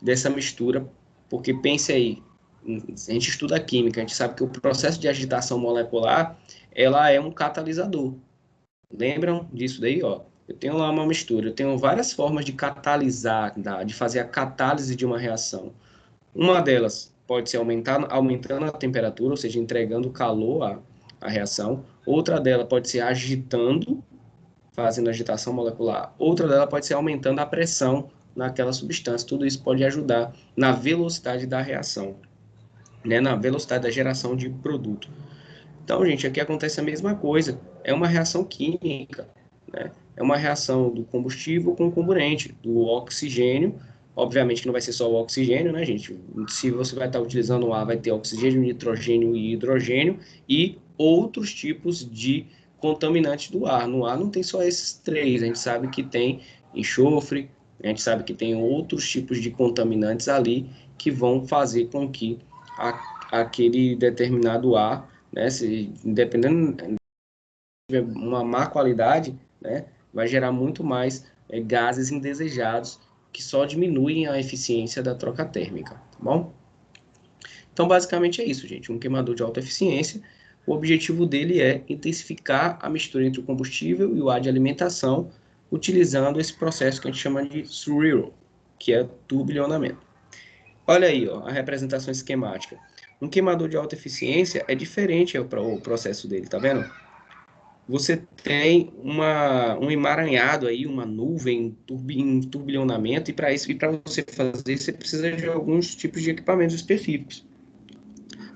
dessa mistura, porque pense aí, a gente estuda química, a gente sabe que o processo de agitação molecular, ela é um catalisador. Lembram disso daí, ó? Eu tenho lá uma mistura, eu tenho várias formas de catalisar, de fazer a catálise de uma reação. Uma delas pode ser aumentando a temperatura, ou seja, entregando calor à reação. Outra dela pode ser agitando, fazendo agitação molecular. Outra dela pode ser aumentando a pressão naquela substância. Tudo isso pode ajudar na velocidade da reação, né? Na velocidade da geração de produto. Então, gente, aqui acontece a mesma coisa. É uma reação química, né? É uma reação do combustível com o comburente, do oxigênio. Obviamente que não vai ser só o oxigênio, né, gente? Se você vai estar utilizando o ar, vai ter oxigênio, nitrogênio e hidrogênio e outros tipos de contaminantes do ar. No ar não tem só esses três, a gente sabe que tem enxofre, a gente sabe que tem outros tipos de contaminantes ali que vão fazer com que aquele determinado ar, né, se, dependendo de uma má qualidade, né, vai gerar muito mais gases indesejados que só diminuem a eficiência da troca térmica, tá bom? Então, basicamente é isso, gente. Um queimador de alta eficiência, o objetivo dele é intensificar a mistura entre o combustível e o ar de alimentação, utilizando esse processo que a gente chama de SRIL, que é turbilhonamento. Olha aí, ó, a representação esquemática. Um queimador de alta eficiência é diferente o processo dele, tá vendo? Você tem um emaranhado aí, uma nuvem em turbilhonamento, e para isso, e para você fazer, você precisa de alguns tipos de equipamentos específicos,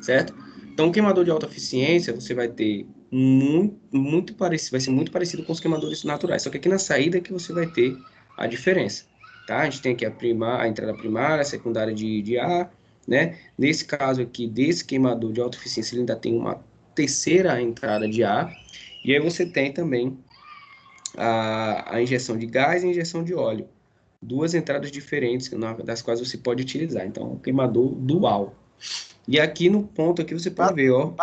certo? Então, o queimador de alta eficiência, você vai ter muito parecido, vai ser muito parecido com os queimadores naturais, só que aqui na saída que você vai ter a diferença, tá? A gente tem aqui a entrada primária, a secundária de ar, né? Nesse caso aqui, desse queimador de alta eficiência, ele ainda tem uma terceira entrada de ar, e aí você tem também a injeção de gás e a injeção de óleo. Duas entradas diferentes das quais você pode utilizar. Então, um queimador dual. E aqui no ponto aqui você pode ver, ó.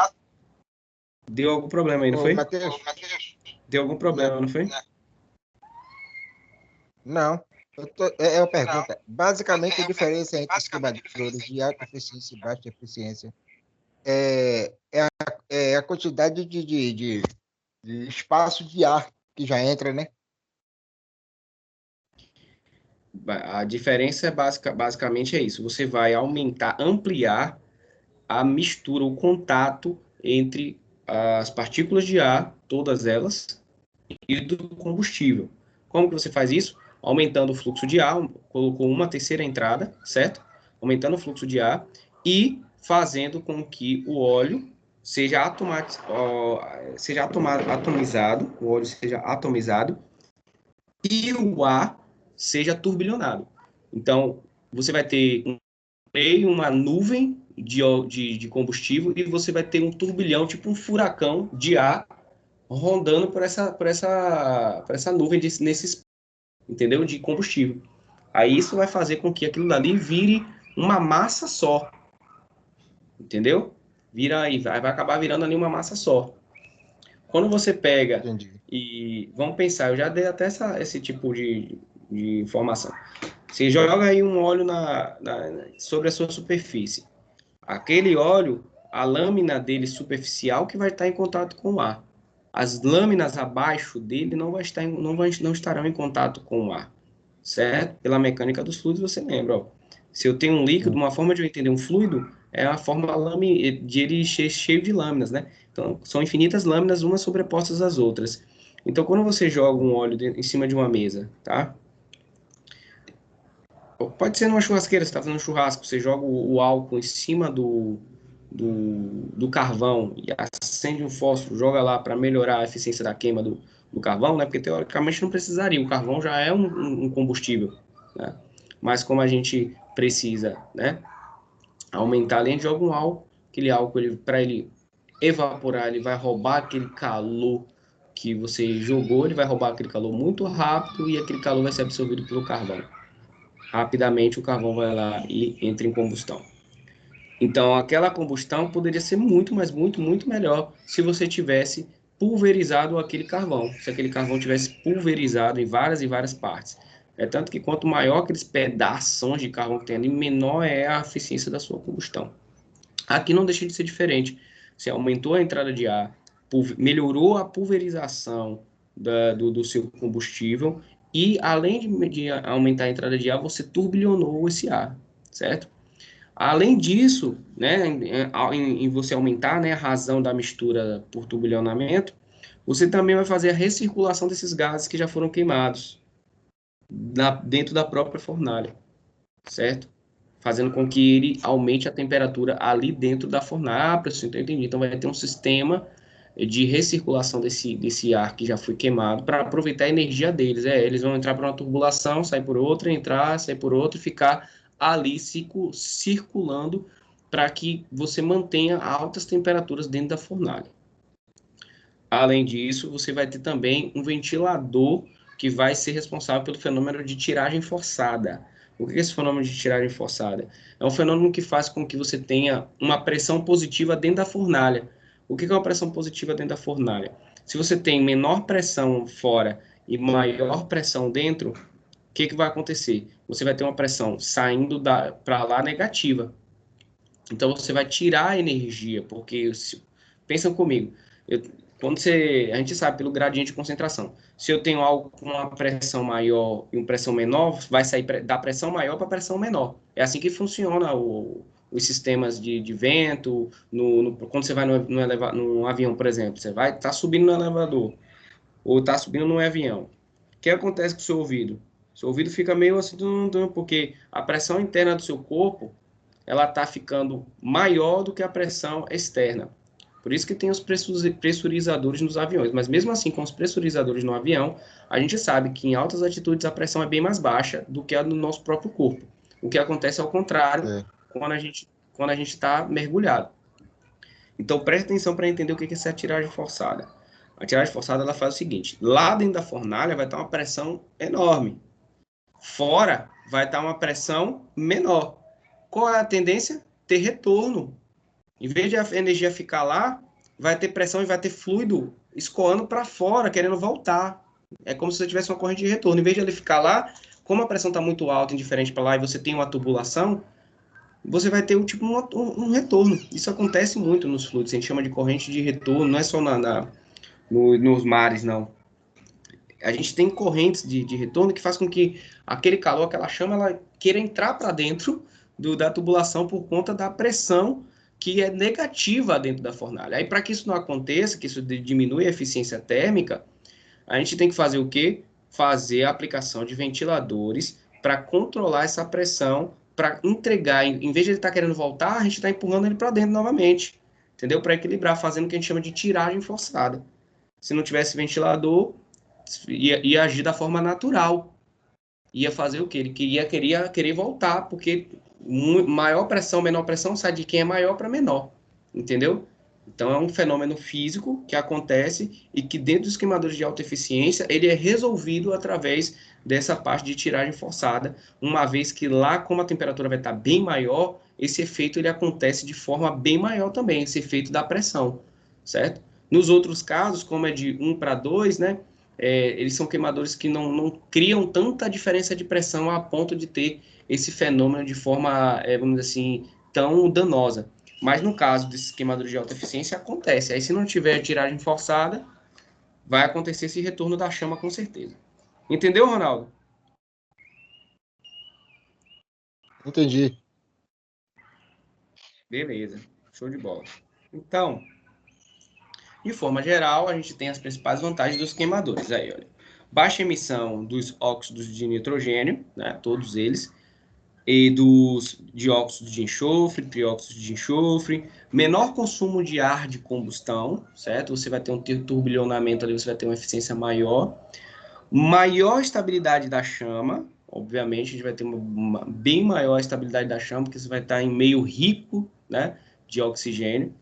Deu algum problema aí, não foi? Matheus, Deu algum problema, não foi? não. É uma pergunta. Basicamente, a diferença entre os queimadores de alta eficiência e baixa eficiência é a quantidade de espaço de ar que já entra, né? A diferença é basicamente é isso. Você vai ampliar a mistura, o contato entre as partículas de ar, todas elas, e do combustível. Como que você faz isso? Aumentando o fluxo de ar, colocou uma terceira entrada, certo? Aumentando o fluxo de ar e fazendo com que o óleo seja atomizado, o óleo seja atomizado e o ar seja turbilhonado. Então, você vai ter uma nuvem de combustível e você vai ter um turbilhão, tipo um furacão de ar rondando por essa nuvem nesses, entendeu? De combustível. Aí isso vai fazer com que aquilo dali vire uma massa só, entendeu? Vira aí, vai acabar virando ali uma massa só. Quando você pega Entendi. e vamos pensar, eu já dei até esse tipo de informação. Você joga aí um óleo sobre a sua superfície. Aquele óleo, a lâmina dele superficial que vai estar em contato com o ar. As lâminas abaixo dele não estarão em contato com o ar, certo? Pela mecânica dos fluidos, você lembra, ó. Se eu tenho um líquido, uma forma de eu entender um fluido é a forma de ele cheio de lâminas, né? Então, são infinitas lâminas, umas sobrepostas às outras. Então, quando você joga um óleo em cima de uma mesa, tá? Pode ser numa churrasqueira, você está fazendo um churrasco, você joga o álcool em cima do carvão e acende um fósforo, joga lá para melhorar a eficiência da queima do carvão, né? Porque teoricamente não precisaria, o carvão já é um combustível, né? Mas como a gente precisa, né, aumentar, além de jogar um álcool, aquele álcool, para ele evaporar, ele vai roubar aquele calor que você jogou, ele vai roubar aquele calor muito rápido e aquele calor vai ser absorvido pelo carvão. Rapidamente o carvão vai lá e entra em combustão. Então, aquela combustão poderia ser muito, mas muito, muito melhor se você tivesse pulverizado aquele carvão, se aquele carvão tivesse pulverizado em várias e várias partes. É tanto que quanto maior aqueles pedaços de carvão que tem ali, menor é a eficiência da sua combustão. Aqui não deixa de ser diferente. Você aumentou a entrada de ar, melhorou a pulverização do seu combustível e, além de aumentar a entrada de ar, você turbilhonou esse ar, certo? Além disso, né, em você aumentar, né, a razão da mistura por turbilhonamento, você também vai fazer a recirculação desses gases que já foram queimados dentro da própria fornalha, certo? Fazendo com que ele aumente a temperatura ali dentro da fornalha. Ah, professor, então eu entendi. Então vai ter um sistema de recirculação desse ar que já foi queimado para aproveitar a energia deles. Eles vão entrar para uma turbulação, sair por outra, entrar, sair por outra e ficar ali circulando para que você mantenha altas temperaturas dentro da fornalha. Além disso, você vai ter também um ventilador que vai ser responsável pelo fenômeno de tiragem forçada. O que é esse fenômeno de tiragem forçada? É um fenômeno que faz com que você tenha uma pressão positiva dentro da fornalha. O que é uma pressão positiva dentro da fornalha? Se você tem menor pressão fora e maior pressão dentro, o que vai acontecer? Você vai ter uma pressão saindo para lá negativa. Então você vai tirar a energia, porque pensam comigo, quando a gente sabe pelo gradiente de concentração, se eu tenho algo com uma pressão maior e uma pressão menor, vai sair da pressão maior para a pressão menor. É assim que funciona os sistemas de vento, quando você vai no avião, por exemplo, você vai estar subindo no elevador ou está subindo no avião. O que acontece com o seu ouvido? Seu ouvido fica meio assim, porque a pressão interna do seu corpo ela está ficando maior do que a pressão externa. Por isso que tem os pressurizadores nos aviões. Mas mesmo assim, com os pressurizadores no avião, a gente sabe que em altas altitudes a pressão é bem mais baixa do que a do nosso próprio corpo. O que acontece ao contrário quando a gente está mergulhado. Então preste atenção para entender o que é essa tiragem forçada. A tiragem forçada ela faz o seguinte: lá dentro da fornalha vai estar uma pressão enorme. Fora vai estar uma pressão menor. Qual é a tendência? Ter retorno. Em vez de a energia ficar lá, vai ter pressão e vai ter fluido escoando para fora, querendo voltar. É como se você tivesse uma corrente de retorno. Em vez de ele ficar lá, como a pressão está muito alta, indiferente para lá, e você tem uma tubulação, você vai ter tipo um retorno. Isso acontece muito nos fluidos. A gente chama de corrente de retorno, não é só nos mares, não. A gente tem correntes de retorno que faz com que aquele calor, aquela chama, ela queira entrar para dentro da tubulação por conta da pressão que é negativa dentro da fornalha. Aí, para que isso não aconteça, que isso diminua a eficiência térmica, a gente tem que fazer o quê? Fazer a aplicação de ventiladores para controlar essa pressão, para entregar, em vez de ele estar querendo voltar, a gente está empurrando ele para dentro novamente, entendeu? Para equilibrar, fazendo o que a gente chama de tiragem forçada. Se não tivesse ventilador, ia agir da forma natural. Ia fazer o quê? Ele querer voltar, porque maior pressão, menor pressão, sai de quem é maior para menor. Entendeu? Então é um fenômeno físico que acontece e que dentro dos queimadores de alta eficiência, ele é resolvido através dessa parte de tiragem forçada, uma vez que lá, como a temperatura vai estar bem maior, esse efeito ele acontece de forma bem maior também, esse efeito da pressão, certo? Nos outros casos, como é de 1 para 2, né, eles são queimadores que não criam tanta diferença de pressão a ponto de ter esse fenômeno de forma, vamos dizer assim, tão danosa. Mas no caso desses queimadores de alta eficiência, acontece. Aí se não tiver tiragem forçada, vai acontecer esse retorno da chama com certeza. Entendeu, Ronaldo? Entendi. Beleza, show de bola. Então, de forma geral, a gente tem as principais vantagens dos queimadores. Aí, olha, baixa emissão dos óxidos de nitrogênio, né, todos eles, e dos dióxidos de enxofre, trióxidos de enxofre, menor consumo de ar de combustão, certo? Você vai ter um turbilhonamento ali, você vai ter uma eficiência maior, maior estabilidade da chama, obviamente a gente vai ter uma bem maior estabilidade da chama, porque você vai estar em meio rico, né, de oxigênio.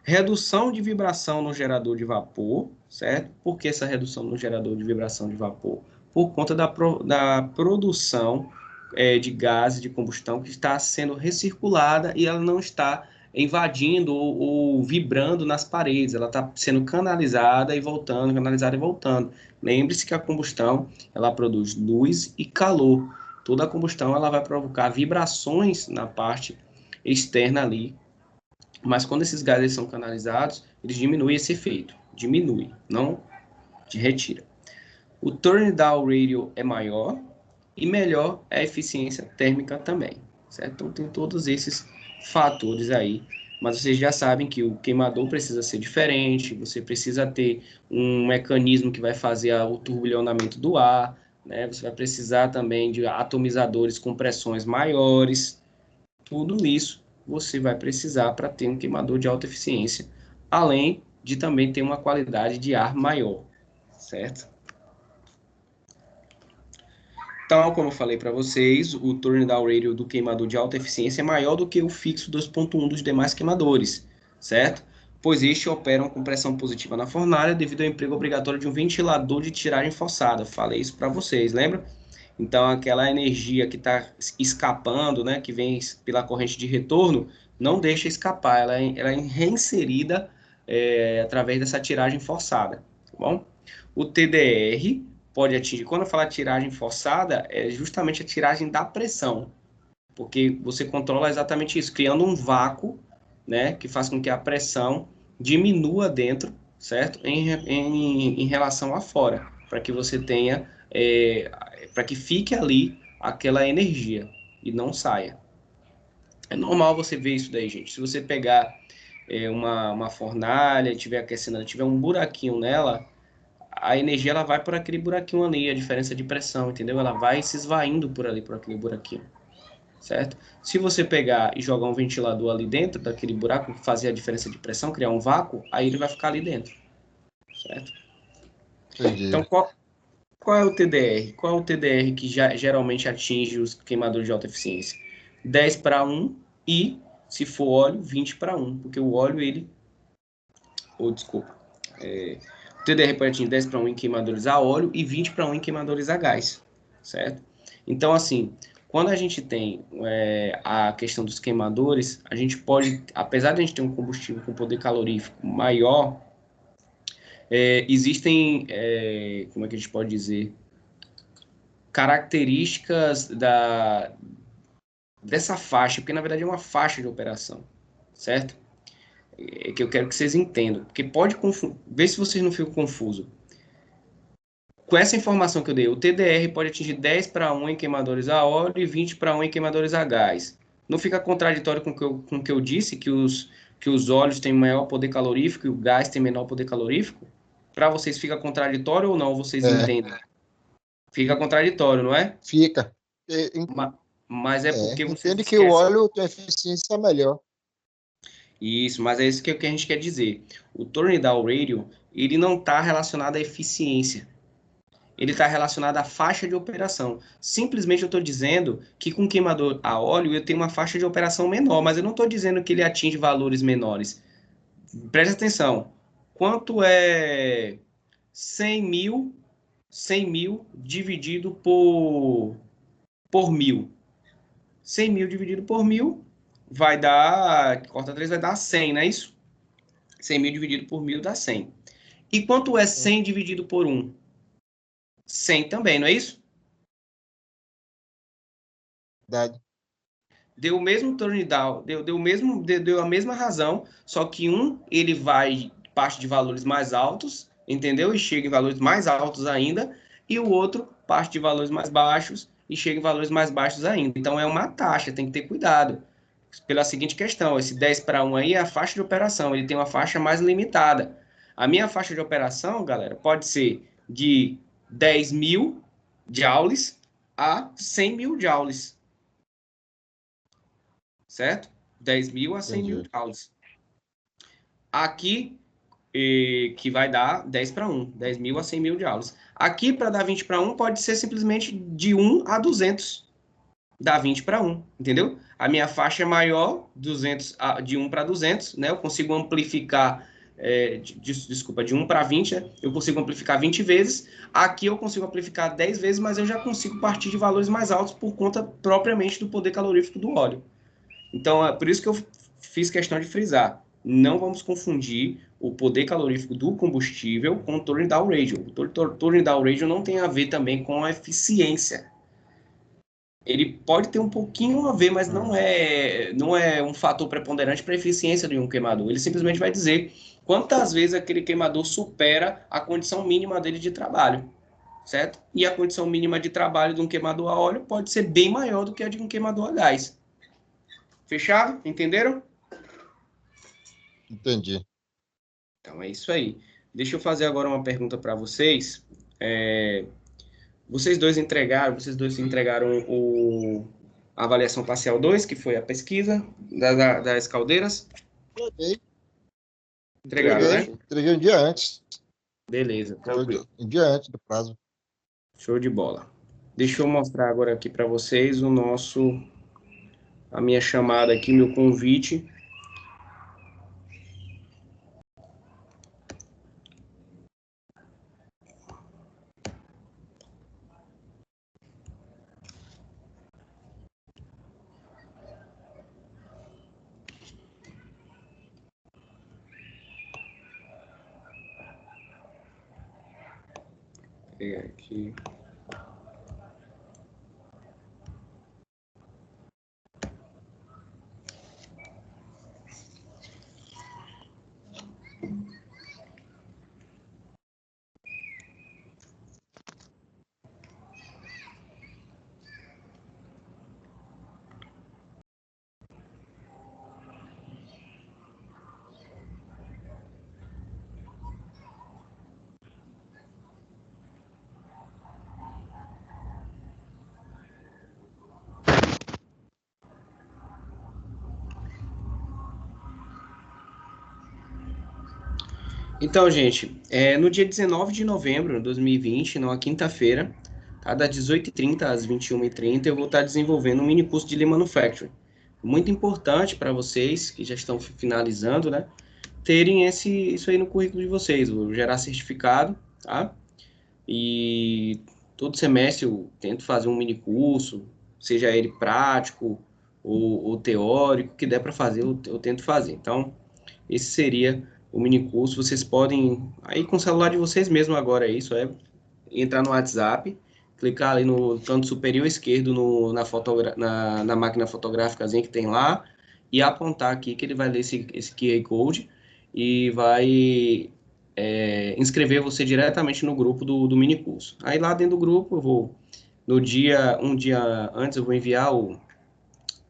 Redução de vibração no gerador de vapor, certo? Por que essa redução no gerador de vibração de vapor? Por conta da produção de gases de combustão que está sendo recirculada e ela não está invadindo ou vibrando nas paredes, ela está sendo canalizada e voltando, canalizada e voltando. Lembre-se que a combustão, ela produz luz e calor. Toda a combustão, ela vai provocar vibrações na parte externa ali, mas quando esses gases são canalizados, eles diminuem esse efeito, diminui, não te retira. O turn down radio é maior e melhor é a eficiência térmica também, certo? Então tem todos esses fatores aí, mas vocês já sabem que o queimador precisa ser diferente, você precisa ter um mecanismo que vai fazer o turbilhonamento do ar, né? Você vai precisar também de atomizadores com pressões maiores, tudo isso você vai precisar para ter um queimador de alta eficiência, além de também ter uma qualidade de ar maior, certo? Então, como eu falei para vocês, o turn down radio do queimador de alta eficiência é maior do que o fixo 2.1 dos demais queimadores, certo? Pois estes operam com pressão positiva na fornalha devido ao emprego obrigatório de um ventilador de tiragem forçada. Falei isso para vocês, lembra? Então, aquela energia que está escapando, né, que vem pela corrente de retorno, não deixa escapar, ela é reinserida através dessa tiragem forçada, tá bom? O TDR pode atingir, quando eu falar tiragem forçada, é justamente a tiragem da pressão, porque você controla exatamente isso, criando um vácuo, né, que faz com que a pressão diminua dentro, certo? Em relação a fora, para que você tenha, para que fique ali aquela energia e não saia. É normal você ver isso daí, gente. Se você pegar uma fornalha, estiver aquecendo, tiver um buraquinho nela, a energia ela vai por aquele buraquinho ali, a diferença de pressão, entendeu? Ela vai se esvaindo por ali, por aquele buraquinho, certo? Se você pegar e jogar um ventilador ali dentro daquele buraco, fazer a diferença de pressão, criar um vácuo, aí ele vai ficar ali dentro, certo? Entendi. Então, qual é o TDR? Qual é o TDR que geralmente atinge os queimadores de alta eficiência? 10:1 e, se for óleo, 20:1, porque o óleo, ele... desculpa. O TDR pode atingir 10:1 em queimadores a óleo e 20:1 em queimadores a gás, certo? Então, assim, quando a gente tem a questão dos queimadores, a gente pode, apesar de a gente ter um combustível com poder calorífico maior, existem, como é que a gente pode dizer, características dessa faixa, porque na verdade é uma faixa de operação, certo? Que eu quero que vocês entendam, porque pode confundir, vê se vocês não ficam confusos. Com essa informação que eu dei, o TDR pode atingir 10:1 em queimadores a óleo e 20:1 em queimadores a gás. Não fica contraditório com o que eu disse, que os óleos têm maior poder calorífico e o gás tem menor poder calorífico? Para vocês fica contraditório ou não? Vocês entendem? Fica contraditório, não é? Fica. Mas é porque vocês entende que o óleo tem eficiência melhor. Isso, mas é isso que a gente quer dizer. O turn down radio, ele não está relacionado à eficiência. Ele está relacionado à faixa de operação. Simplesmente eu estou dizendo que com queimador a óleo eu tenho uma faixa de operação menor, mas eu não estou dizendo que ele atinge valores menores. Preste atenção. Quanto é 100 mil dividido por 1.000? 100 mil dividido por 1.000 vai dar, corta 3, vai dar 100, não é isso? 100 mil dividido por 1.000 dá 100. E quanto é 100 dividido por 1? 100 também, não é isso? Verdade. Deu o mesmo turn down, deu a mesma razão, só que ele vai parte de valores mais altos, entendeu? E chega em valores mais altos ainda, e o outro parte de valores mais baixos e chega em valores mais baixos ainda. Então é uma taxa, tem que ter cuidado. Pela seguinte questão, esse 10:1 aí é a faixa de operação, ele tem uma faixa mais limitada. A minha faixa de operação, galera, pode ser de 10.000 joules a 100.000 joules. Certo? 10.000 a 100.000 joules. Aqui, que vai dar 10:1, 10.000 a 100.000 joules. Aqui, para dar 20:1, pode ser simplesmente de 1 a 200. Dá 20:1, entendeu? A minha faixa é maior, 200, de 1 para 200, né? Eu consigo amplificar desculpa, de 1 para 20, né? Eu consigo amplificar 20 vezes. Aqui eu consigo amplificar 10 vezes, mas eu já consigo partir de valores mais altos por conta propriamente do poder calorífico do óleo. Então, é por isso que eu fiz questão de frisar. Não vamos confundir o poder calorífico do combustível com o turn down ratio. O turn down ratio não tem a ver também com a eficiência. Ele pode ter um pouquinho a ver, mas não é um fator preponderante para a eficiência de um queimador. Ele simplesmente vai dizer quantas vezes aquele queimador supera a condição mínima dele de trabalho, certo? E a condição mínima de trabalho de um queimador a óleo pode ser bem maior do que a de um queimador a gás. Fechado? Entenderam? Entendi. Então é isso aí. Deixa eu fazer agora uma pergunta para vocês. Vocês dois entregaram a avaliação parcial 2, que foi a pesquisa das caldeiras? Entreguei. Entregaram, né? Entreguei um dia antes. Beleza, tranquilo. Um dia antes do prazo. Show de bola. Deixa eu mostrar agora aqui para vocês a minha chamada aqui, meu convite. Vou pegar aqui. Então, gente, no dia 19 de novembro de 2020, numa quinta-feira, tá, das 18h30 às 21h30, eu vou estar desenvolvendo um mini curso de Lean Manufacturing. Muito importante para vocês que já estão finalizando, né, terem isso aí no currículo de vocês, vou gerar certificado, tá? E todo semestre eu tento fazer um mini curso, seja ele prático ou teórico, que der para fazer, eu tento fazer. Então, esse seria o mini curso. Vocês podem, aí com o celular de vocês mesmo agora, isso é entrar no WhatsApp, clicar ali no canto superior esquerdo na máquina fotográficazinha que tem lá e apontar aqui que ele vai ler esse QR Code e vai inscrever você diretamente no grupo do mini curso. Aí lá dentro do grupo eu vou, um dia antes eu vou enviar o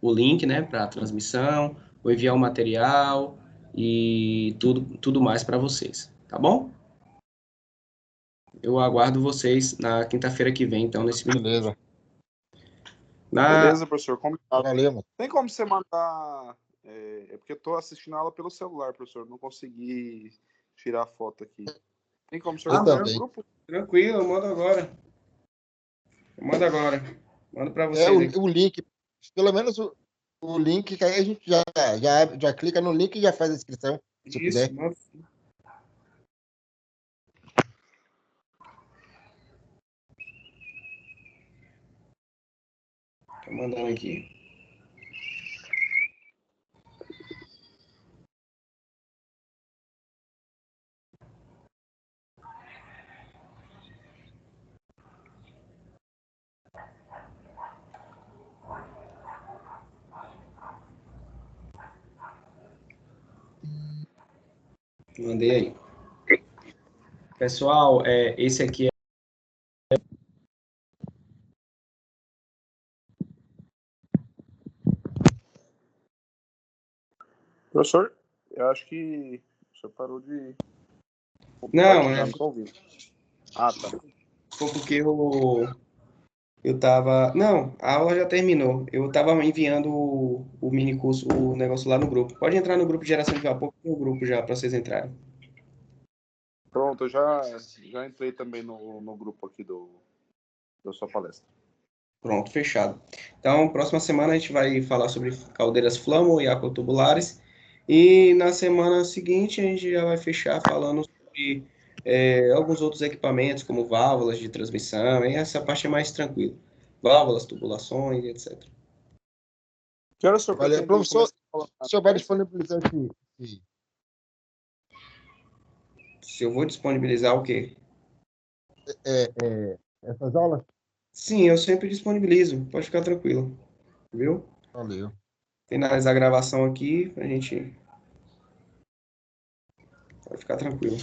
link, né, para a transmissão, vou enviar o material e tudo mais para vocês, tá bom? Eu aguardo vocês na quinta-feira que vem, então, nesse mini curso. Beleza. Beleza, professor. Combinado. Valeu, mano. Tem como você mandar... É porque eu tô assistindo a aula pelo celular, professor. Não consegui tirar a foto aqui. Tem como o senhor Eu mandar também. no grupo? Tranquilo, eu mando agora. Mando para vocês. O link, pelo menos o link, que aí a gente já clica no link e já faz a inscrição, se Isso, puder. mando. Tô mandando aqui. Mandei aí. Pessoal, esse aqui Professor, eu acho que o senhor parou de... Não, não tô ouvindo. Ah, tá. foi porque eu tava... Não, a aula já terminou. Eu tava enviando o mini curso, o negócio lá no grupo. Pode entrar no grupo de geração de vapor, tem o grupo já para vocês entrarem. Pronto, eu já entrei também no grupo aqui da sua palestra. Pronto, fechado. Então, próxima semana a gente vai falar sobre caldeiras Flammo e aquatubulares. E na semana seguinte a gente já vai fechar falando sobre alguns outros equipamentos, como válvulas de transmissão, e essa parte é mais tranquila. Válvulas, tubulações, etc. Que hora o senhor Valeu. pretende Professor, começar a falar? o senhor vai disponibilizar esse- Se eu vou disponibilizar o quê? essas aulas? Sim, eu sempre disponibilizo, pode ficar tranquilo, viu? Valeu. Finalizar a gravação aqui, a gente pode ficar tranquilo.